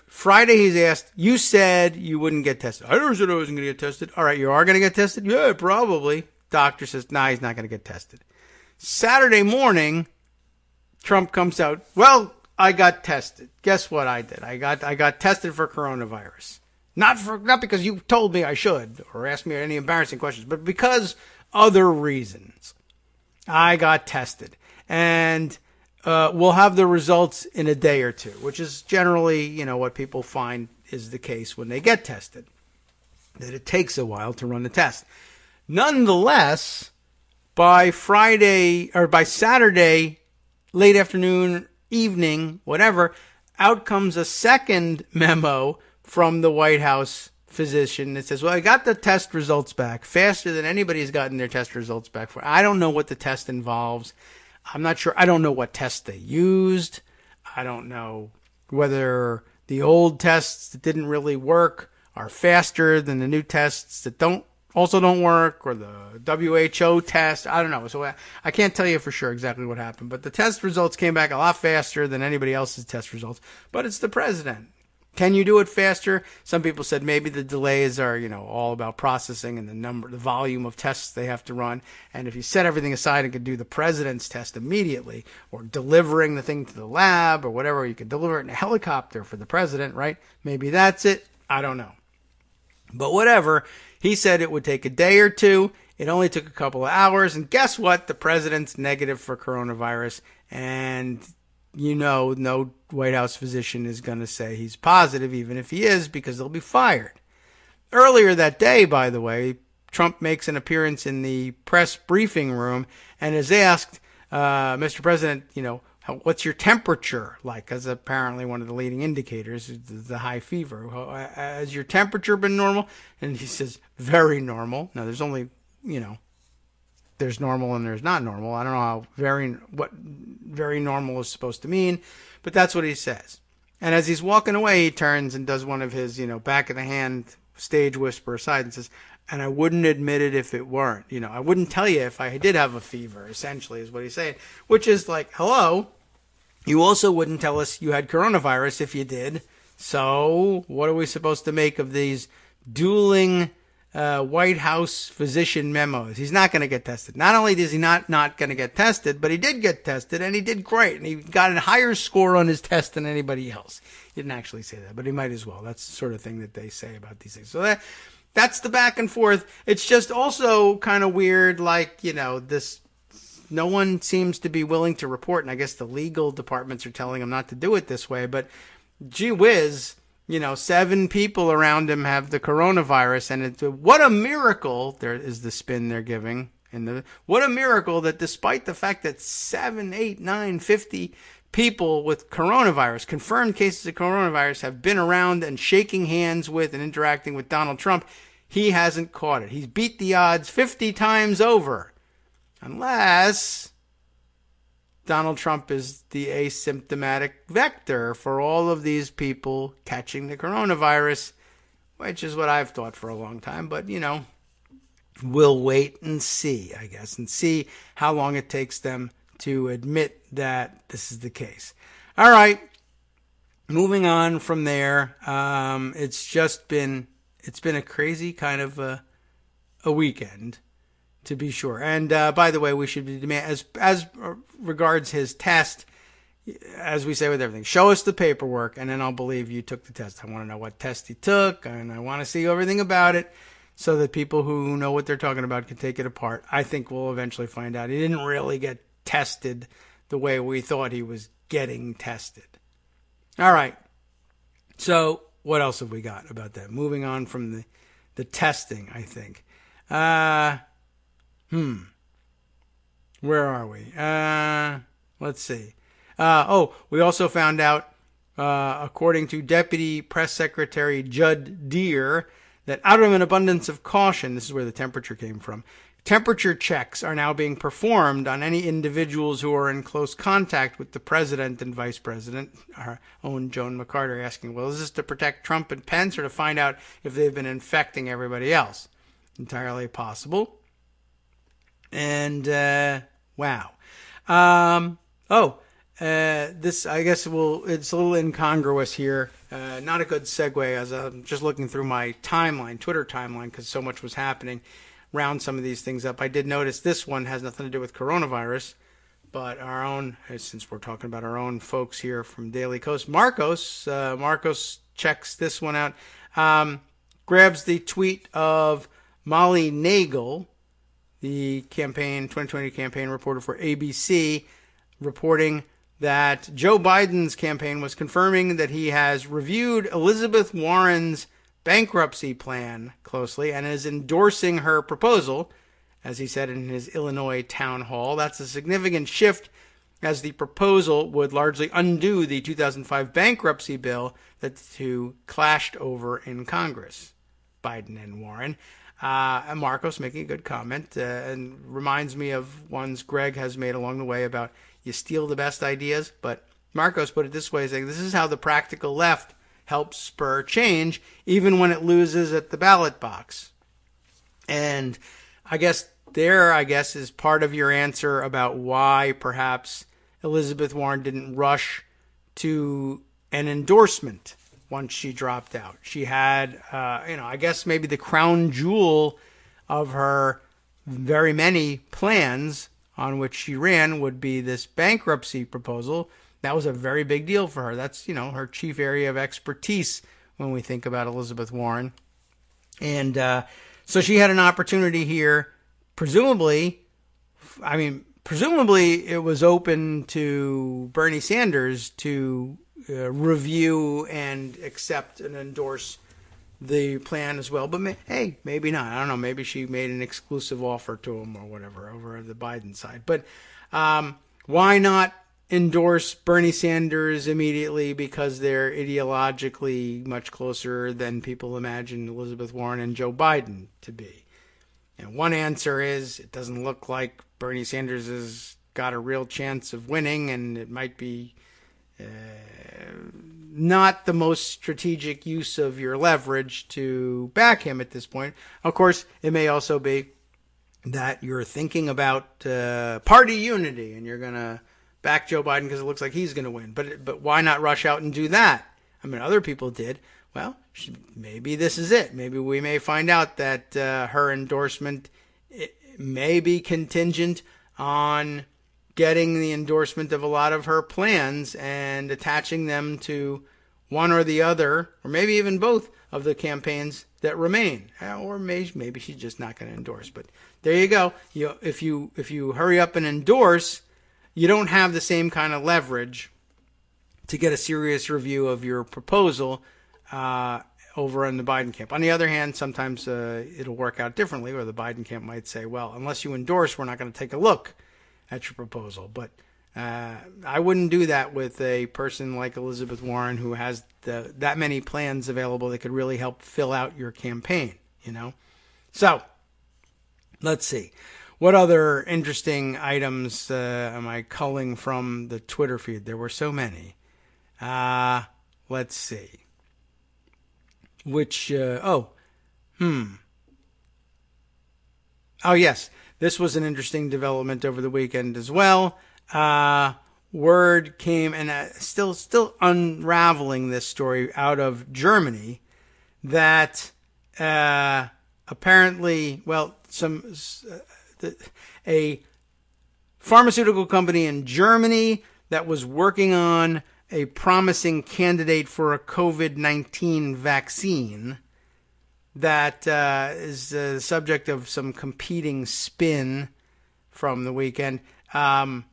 Friday he's asked, you said you wouldn't get tested. I never said I wasn't going to get tested. All right, you are going to get tested? Yeah, probably. Doctor says, nah, he's not going to get tested. Saturday morning, Trump comes out, well, I got tested. Guess what I did? I got tested for coronavirus. Not because you told me I should or asked me any embarrassing questions, but because other reasons. I got tested. And we'll have the results in a day or two, which is generally, what people find is the case when they get tested, that it takes a while to run the test. Nonetheless, by Saturday, late afternoon, evening, whatever, out comes a second memo from the White House physician that says, well, I got the test results back faster than anybody's gotten their test results back for. I don't know what the test involves. I'm not sure. I don't know what tests they used. I don't know whether the old tests that didn't really work are faster than the new tests that don't work, or the WHO test. I don't know. So I can't tell you for sure exactly what happened. But the test results came back a lot faster than anybody else's test results. But it's the president. Can you do it faster? Some people said maybe the delays are, all about processing and the volume of tests they have to run. And if you set everything aside and could do the president's test immediately, or delivering the thing to the lab or whatever, you could deliver it in a helicopter for the president, right? Maybe that's it. I don't know. But whatever, he said it would take a day or two. It only took a couple of hours. And guess what? The president's negative for coronavirus. And no White House physician is going to say he's positive, even if he is, because they'll be fired. Earlier that day, by the way, Trump makes an appearance in the press briefing room and is asked, Mr. President, what's your temperature like? Because apparently one of the leading indicators is the high fever. Has your temperature been normal? And he says, very normal. Now, there's only, there's normal and there's not normal. I don't know what very normal is supposed to mean, but that's what he says. And as he's walking away, he turns and does one of his, back of the hand stage whisper aside and says, and I wouldn't admit it if it weren't. I wouldn't tell you if I did have a fever, essentially, is what he's saying. Which is like, hello, you also wouldn't tell us you had coronavirus if you did. So what are we supposed to make of these dueling White House physician memos? He's not going to get tested. Not only is he not going to get tested, but he did get tested, and he did great. And he got a higher score on his test than anybody else. He didn't actually say that, but he might as well. That's the sort of thing that they say about these things. So that's the back and forth. It's just also kind of weird, like, this. No one seems to be willing to report, and I guess the legal departments are telling him not to do it this way, but gee whiz, 7 people around him have the coronavirus, and what a miracle, there is the spin they're giving. What a miracle that despite the fact that 7, 8, 9, 50 people with coronavirus, confirmed cases of coronavirus, have been around and shaking hands with and interacting with Donald Trump, he hasn't caught it. He's beat the odds 50 times over. Unless Donald Trump is the asymptomatic vector for all of these people catching the coronavirus, which is what I've thought for a long time. But, we'll wait and see, I guess, and see how long it takes them to admit that this is the case. All right, moving on from there. It's been a crazy kind of a weekend, to be sure. And by the way, we should be as regards his test, as we say with everything, show us the paperwork, and then I'll believe you took the test. I want to know what test he took, and I want to see everything about it, so that people who know what they're talking about can take it apart. I think we'll eventually find out he didn't really get tested the way we thought he was getting tested. All right. So what else have we got about that? Moving on from the testing, I think. Where are we? Let's see. We also found out, according to Deputy Press Secretary Judd Deere, that out of an abundance of caution, this is where the temperature came from, temperature checks are now being performed on any individuals who are in close contact with the president and vice president, our own Joan McCarter, asking, well, is this to protect Trump and Pence or to find out if they've been infecting everybody else? Entirely possible. And, wow. This, I guess, it's a little incongruous here. Not a good segue, as I'm just looking through my Twitter timeline, because so much was happening. Round some of these things up. I did notice this one has nothing to do with coronavirus, but our own, since we're talking about our own folks here from Daily Kos, Marcos checks this one out, grabs the tweet of Molly Nagel, the 2020 campaign reporter for ABC, reporting that Joe Biden's campaign was confirming that he has reviewed Elizabeth Warren's bankruptcy plan closely and is endorsing her proposal, as he said in his Illinois town hall. That's a significant shift, as the proposal would largely undo the 2005 bankruptcy bill that the two clashed over in Congress, Biden and Warren. And Marcos making a good comment, and reminds me of ones Greg has made along the way about you steal the best ideas. But Marcos put it this way, saying this is how the practical left helps spur change, even when it loses at the ballot box. And I guess is part of your answer about why perhaps Elizabeth Warren didn't rush to an endorsement once she dropped out. She had, I guess maybe the crown jewel of her very many plans on which she ran would be this bankruptcy proposal. That was a very big deal for her. That's, her chief area of expertise when we think about Elizabeth Warren. And so she had an opportunity here. Presumably it was open to Bernie Sanders to review and accept and endorse the plan as well. But maybe not. I don't know. Maybe she made an exclusive offer to him or whatever over the Biden side. But why not endorse Bernie Sanders immediately? Because they're ideologically much closer than people imagine Elizabeth Warren and Joe Biden to be. And one answer is it doesn't look like Bernie Sanders has got a real chance of winning, and it might be not the most strategic use of your leverage to back him at this point. Of course, it may also be that you're thinking about party unity and you're going to back Joe Biden because it looks like he's going to win. But why not rush out and do that? I mean, other people did. Well, maybe this is it. Maybe we may find out that her endorsement may be contingent on getting the endorsement of a lot of her plans and attaching them to one or the other, or maybe even both of the campaigns that remain. Or maybe she's just not going to endorse. But there you go. If you hurry up and endorse, you don't have the same kind of leverage to get a serious review of your proposal over in the Biden camp. On the other hand, sometimes it'll work out differently, where the Biden camp might say, well, unless you endorse, we're not going to take a look at your proposal. But I wouldn't do that with a person like Elizabeth Warren, who has that many plans available that could really help fill out your campaign, So, let's see. What other interesting items am I culling from the Twitter feed? There were so many. Let's see. Oh, yes. This was an interesting development over the weekend as well. Word came, and still unraveling this story out of Germany, that apparently, a pharmaceutical company in Germany that was working on a promising candidate for a COVID-19 vaccine that is the subject of some competing spin from the weekend. And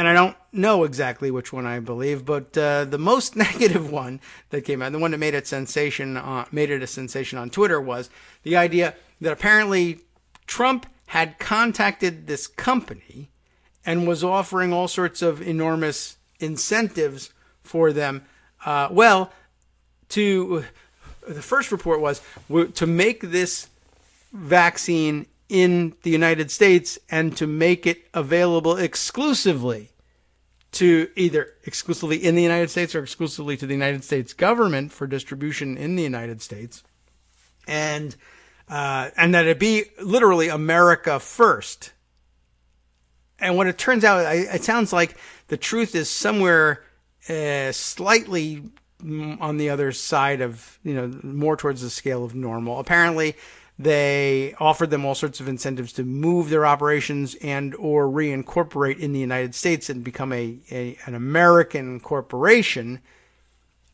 I don't know exactly which one I believe, but the most negative one that came out, the one that made it a sensation on Twitter, was the idea that apparently Trump had contacted this company and was offering all sorts of enormous incentives for them. The first report was to make this vaccine in the United States and to make it available exclusively in the United States or exclusively to the United States government for distribution in the United States, and that it be literally America first. And when it turns out, it sounds like the truth is somewhere slightly on the other side of, more towards the scale of normal. Apparently, they offered them all sorts of incentives to move their operations and or reincorporate in the United States and become an American corporation,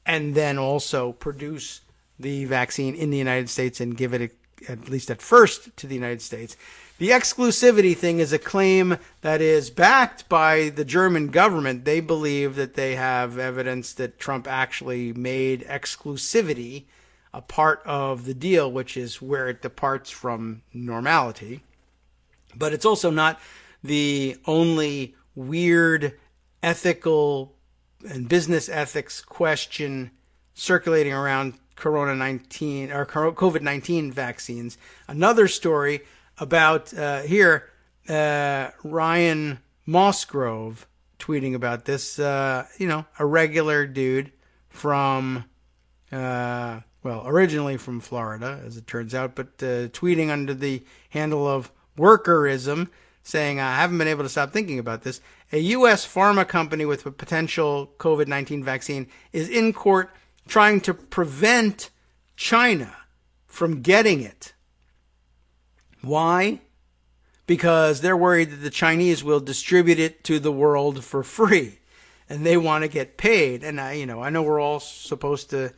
and then also produce the vaccine in the United States and give it, at least at first, to the United States. The exclusivity thing is a claim that is backed by the German government. They believe that they have evidence that Trump actually made exclusivity a part of the deal, which is where it departs from normality. But it's also not the only weird ethical and business ethics question circulating around COVID-19 vaccines. Another story about Ryan Mossgrove tweeting about this, a regular dude from, originally from Florida, as it turns out, but tweeting under the handle of Workerism, saying, I haven't been able to stop thinking about this. A U.S. pharma company with a potential COVID-19 vaccine is in court trying to prevent China from getting it. Why? Because they're worried that the Chinese will distribute it to the world for free, and they want to get paid. And I know we're all supposed to.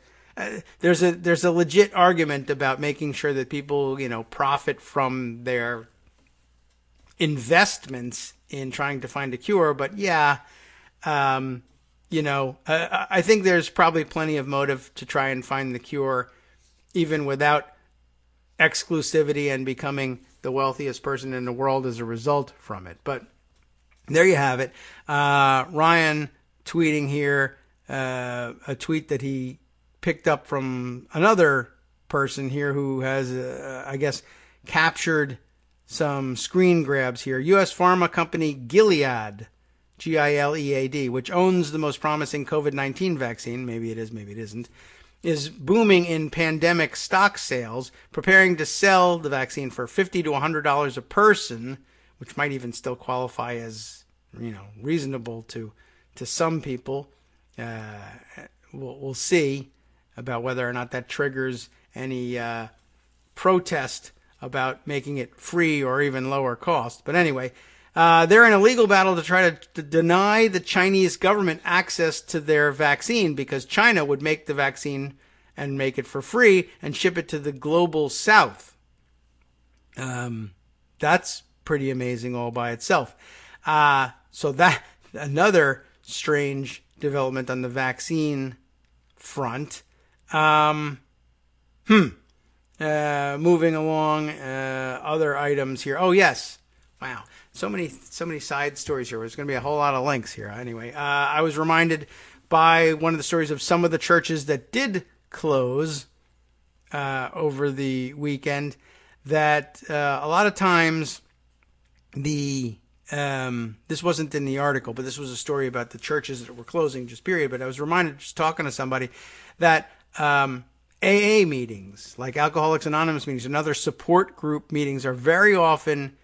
There's a legit argument about making sure that people, profit from their investments in trying to find a cure. But I think there's probably plenty of motive to try and find the cure, even without exclusivity and becoming the wealthiest person in the world as a result from it. But there you have it. Ryan tweeting here a tweet that he picked up from another person here who has, captured some screen grabs here. U.S. pharma company Gilead Gilead, which owns the most promising COVID-19 vaccine, maybe it is, maybe it isn't, is booming in pandemic stock sales, preparing to sell the vaccine for $50 to $100 a person, which might even still qualify as, reasonable to some people. We'll see about whether or not that triggers any protest about making it free or even lower cost. But anyway, they're in a legal battle to try to deny the Chinese government access to their vaccine because China would make the vaccine and make it for free and ship it to the global south. That's pretty amazing all by itself. So that another strange development on the vaccine front. Moving along, other items here. Oh yes, wow, so many side stories here. There's going to be a whole lot of links here. Anyway, I was reminded by one of the stories of some of the churches that did close over the weekend that a lot of times this wasn't in the article, but this was a story about the churches that were closing just period. But I was reminded just talking to somebody that AA meetings, like Alcoholics Anonymous meetings and other support group meetings, are very often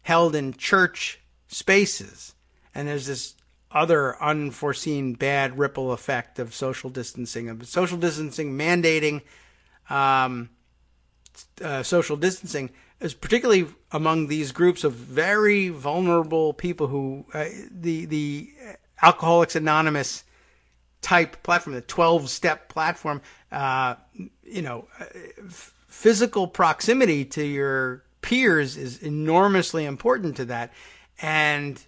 held in church spaces. And there's this other unforeseen bad ripple effect of social distancing. Social distancing mandating social distancing is particularly among these groups of very vulnerable people who the Alcoholics Anonymous type platform, the 12-step platform, physical proximity to your peers is enormously important to that. And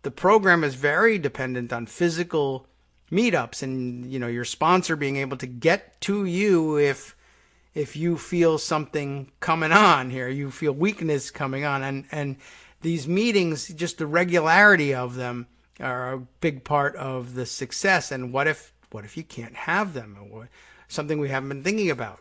the program is very dependent on physical meetups and, your sponsor being able to get to you if you feel something coming on here, you feel weakness coming on. And these meetings, just the regularity of them are a big part of the success. And what if you can't have them? Something we haven't been thinking about.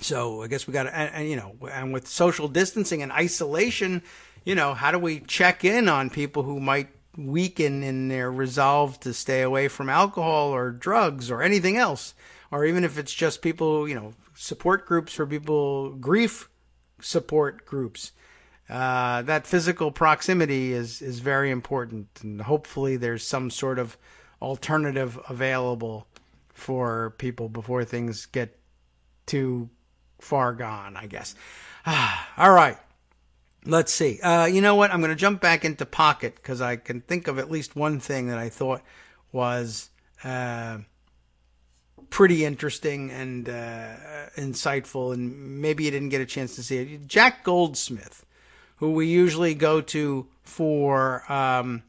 So I guess we got to, and with social distancing and isolation, how do we check in on people who might weaken in their resolve to stay away from alcohol or drugs or anything else? Or even if it's just people, support groups for people, grief support groups. That physical proximity is very important, and hopefully there's some sort of alternative available for people before things get too far gone, I guess. All right. Let's see. You know what? I'm going to jump back into Pocket because I can think of at least one thing that I thought was pretty interesting and insightful, and maybe you didn't get a chance to see it. Jack Goldsmith, who we usually go to for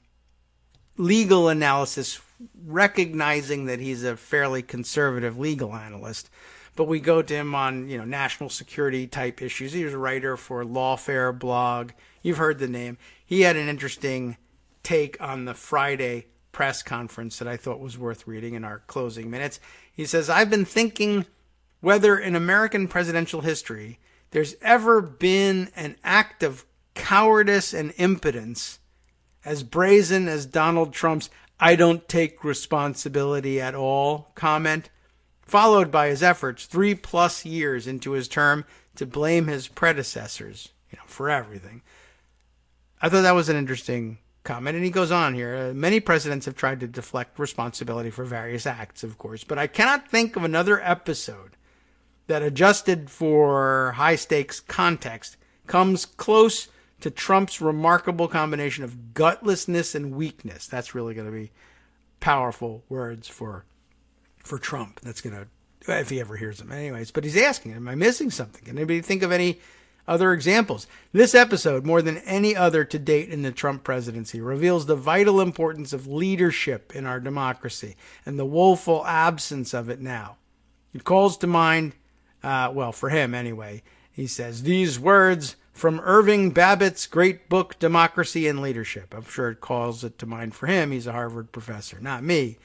legal analysis, recognizing that he's a fairly conservative legal analyst, but we go to him on, national security type issues. He was a writer for Lawfare blog. You've heard the name. He had an interesting take on the Friday press conference that I thought was worth reading in our closing minutes. He says, I've been thinking whether in American presidential history there's ever been an act of cowardice and impotence as brazen as Donald Trump's "I don't take responsibility at all" comment, followed by his efforts 3+ years into his term to blame his predecessors, for everything. I thought that was an interesting comment, and he goes on here. Many presidents have tried to deflect responsibility for various acts, of course, but I cannot think of another episode that, adjusted for high-stakes context, comes close to Trump's remarkable combination of gutlessness and weakness. That's really going to be powerful words for Trump. That's going to, if he ever hears them. Anyways, but he's asking, am I missing something? Can anybody think of any other examples? This episode, more than any other to date in the Trump presidency, reveals the vital importance of leadership in our democracy and the woeful absence of it now. It calls to mind, for him anyway, he says, these words from Irving Babbitt's great book, Democracy and Leadership. I'm sure it calls it to mind for him. He's a Harvard professor, not me.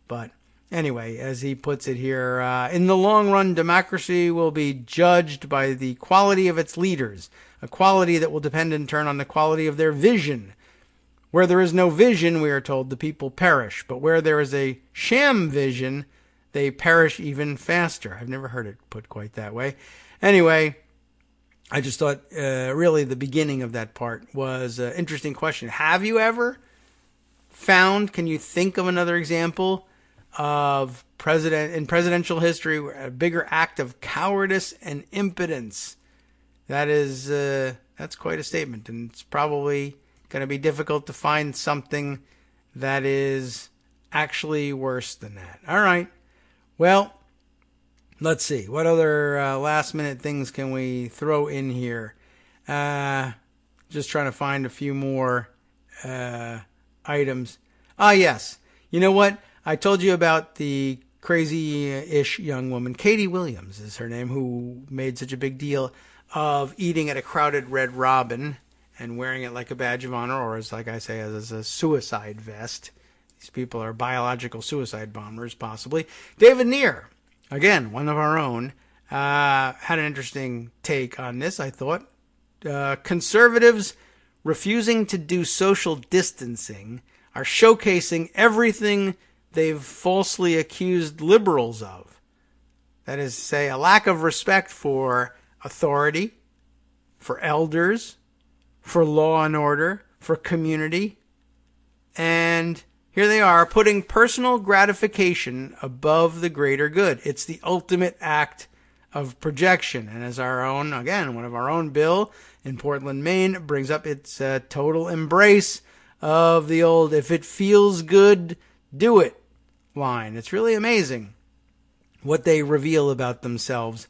But anyway, as he puts it here, in the long run, democracy will be judged by the quality of its leaders, a quality that will depend in turn on the quality of their vision. Where there is no vision, we are told, the people perish. But where there is a sham vision, they perish even faster. I've never heard it put quite that way. Anyway, I just thought really the beginning of that part was an interesting question. Have you ever found, can you think of another example of in presidential history, a bigger act of cowardice and impotence? That's quite a statement, and it's probably going to be difficult to find something that is actually worse than that. All right. Well, let's see. What other last-minute things can we throw in here? Just trying to find a few more items. Yes. You know what? I told you about the crazy-ish young woman, Katie Williams is her name, who made such a big deal of eating at a crowded Red Robin and wearing it like a badge of honor, or as like I say, as a suicide vest. These people are biological suicide bombers, possibly. David Neer, again, one of our own, had an interesting take on this, I thought. Conservatives refusing to do social distancing are showcasing everything they've falsely accused liberals of. That is to say, a lack of respect for authority, for elders, for law and order, for community. And here they are, putting personal gratification above the greater good. It's the ultimate act of projection. And as our own, again, one of our own, Bill in Portland, Maine, brings up its total embrace of the old, if it feels good, do it line. It's really amazing what they reveal about themselves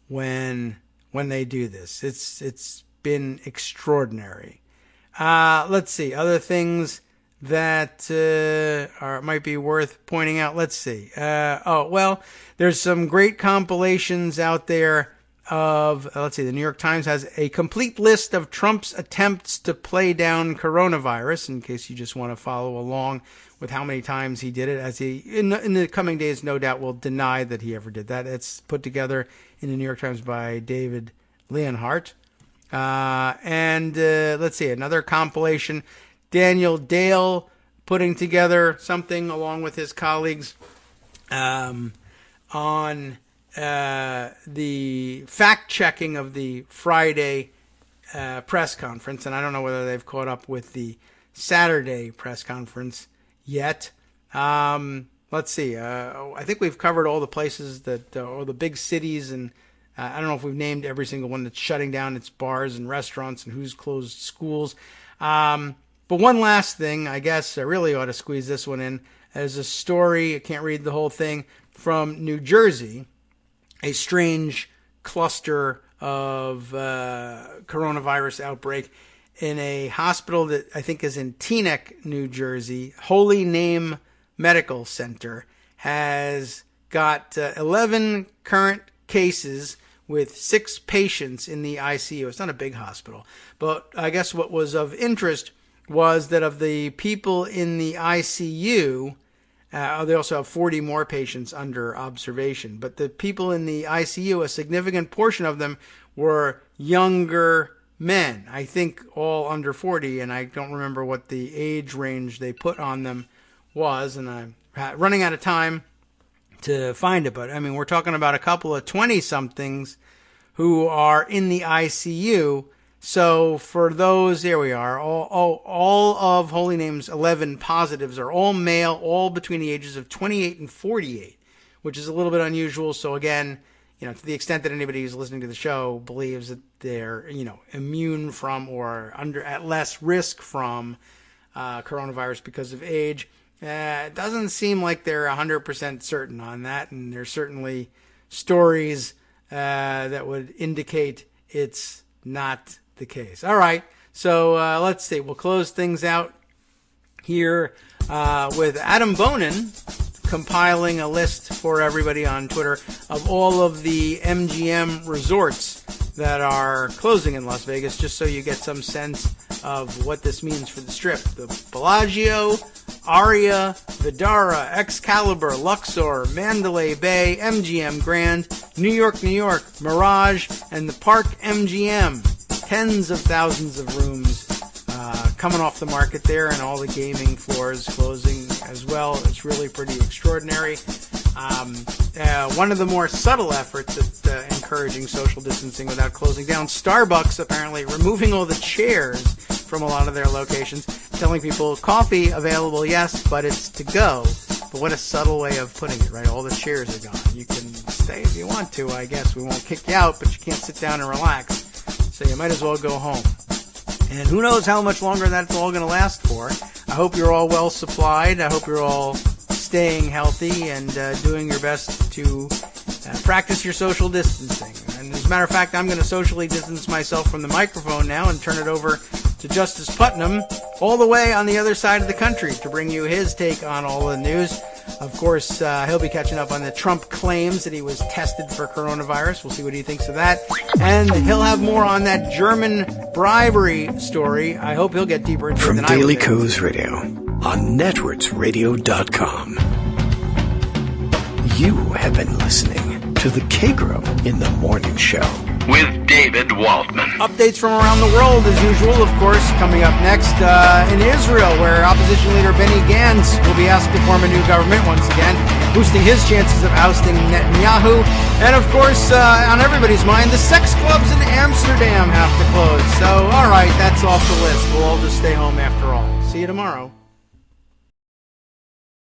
when they do this. It's been extraordinary. Let's see, other things that might be worth pointing out. Let's see. There's some great compilations out there of, the New York Times has a complete list of Trump's attempts to play down coronavirus, in case you just want to follow along with how many times he did it, as he, in the coming days, no doubt will deny that he ever did that. It's put together in the New York Times by David Leonhardt. Let's see, another compilation, Daniel Dale putting together something along with his colleagues on the fact-checking of the Friday press conference. And I don't know whether they've caught up with the Saturday press conference yet. Let's see. I think we've covered all the places that, or the big cities, and I don't know if we've named every single one that's shutting down its bars and restaurants and who's closed schools. But one last thing, I guess I really ought to squeeze this one in, as a story, I can't read the whole thing, from New Jersey, a strange cluster of coronavirus outbreak in a hospital that I think is in Teaneck, New Jersey. Holy Name Medical Center has got 11 current cases with 6 patients in the ICU. It's not a big hospital, but I guess what was of interest was that of the people in the ICU, they also have 40 more patients under observation. But the people in the ICU, a significant portion of them were younger men. I think all under 40, and I don't remember what the age range they put on them was, and I'm running out of time to find it. But, I mean, we're talking about a couple of 20-somethings who are in the ICU. So for those, there we are, all of Holy Name's 11 positives are all male, all between the ages of 28 and 48, which is a little bit unusual. So again, to the extent that anybody who's listening to the show believes that they're, immune from or at less risk from coronavirus because of age, it doesn't seem like they're 100% certain on that. And there's certainly stories that would indicate it's not the case. All right, so let's see. We'll close things out here with Adam Bonin compiling a list for everybody on Twitter of all of the MGM resorts that are closing in Las Vegas, just so you get some sense of what this means for the Strip. The Bellagio, Aria, Vidara, Excalibur, Luxor, Mandalay Bay, MGM Grand, New York, Mirage, and the Park MGM. Tens of thousands of rooms coming off the market there, and all the gaming floors closing as well. It's really pretty extraordinary. One of the more subtle efforts at encouraging social distancing without closing down, Starbucks apparently removing all the chairs from a lot of their locations, telling people coffee available, yes, but it's to go. But what a subtle way of putting it, right? All the chairs are gone. You can stay if you want to, I guess. We won't kick you out, but you can't sit down and relax. So you might as well go home. And who knows how much longer that's all going to last for. I hope you're all well supplied. I hope you're all staying healthy and doing your best to practice your social distancing. And as a matter of fact, I'm going to socially distance myself from the microphone now and turn it over to Justice Putnam, all the way on the other side of the country, to bring you his take on all the news. Of course, he'll be catching up on the Trump claims that he was tested for coronavirus. We'll see what he thinks of that. And he'll have more on that German bribery story. I hope he'll get deeper into it than I will. From Daily Kos Radio on networksradio.com. You have been listening to the Kagro in the Morning Show with David Waldman. Updates from around the world, as usual, of course, coming up next in Israel, where opposition leader Benny Gantz will be asked to form a new government once again, boosting his chances of ousting Netanyahu. And, of course, on everybody's mind, the sex clubs in Amsterdam have to close. So, all right, that's off the list. We'll all just stay home after all. See you tomorrow.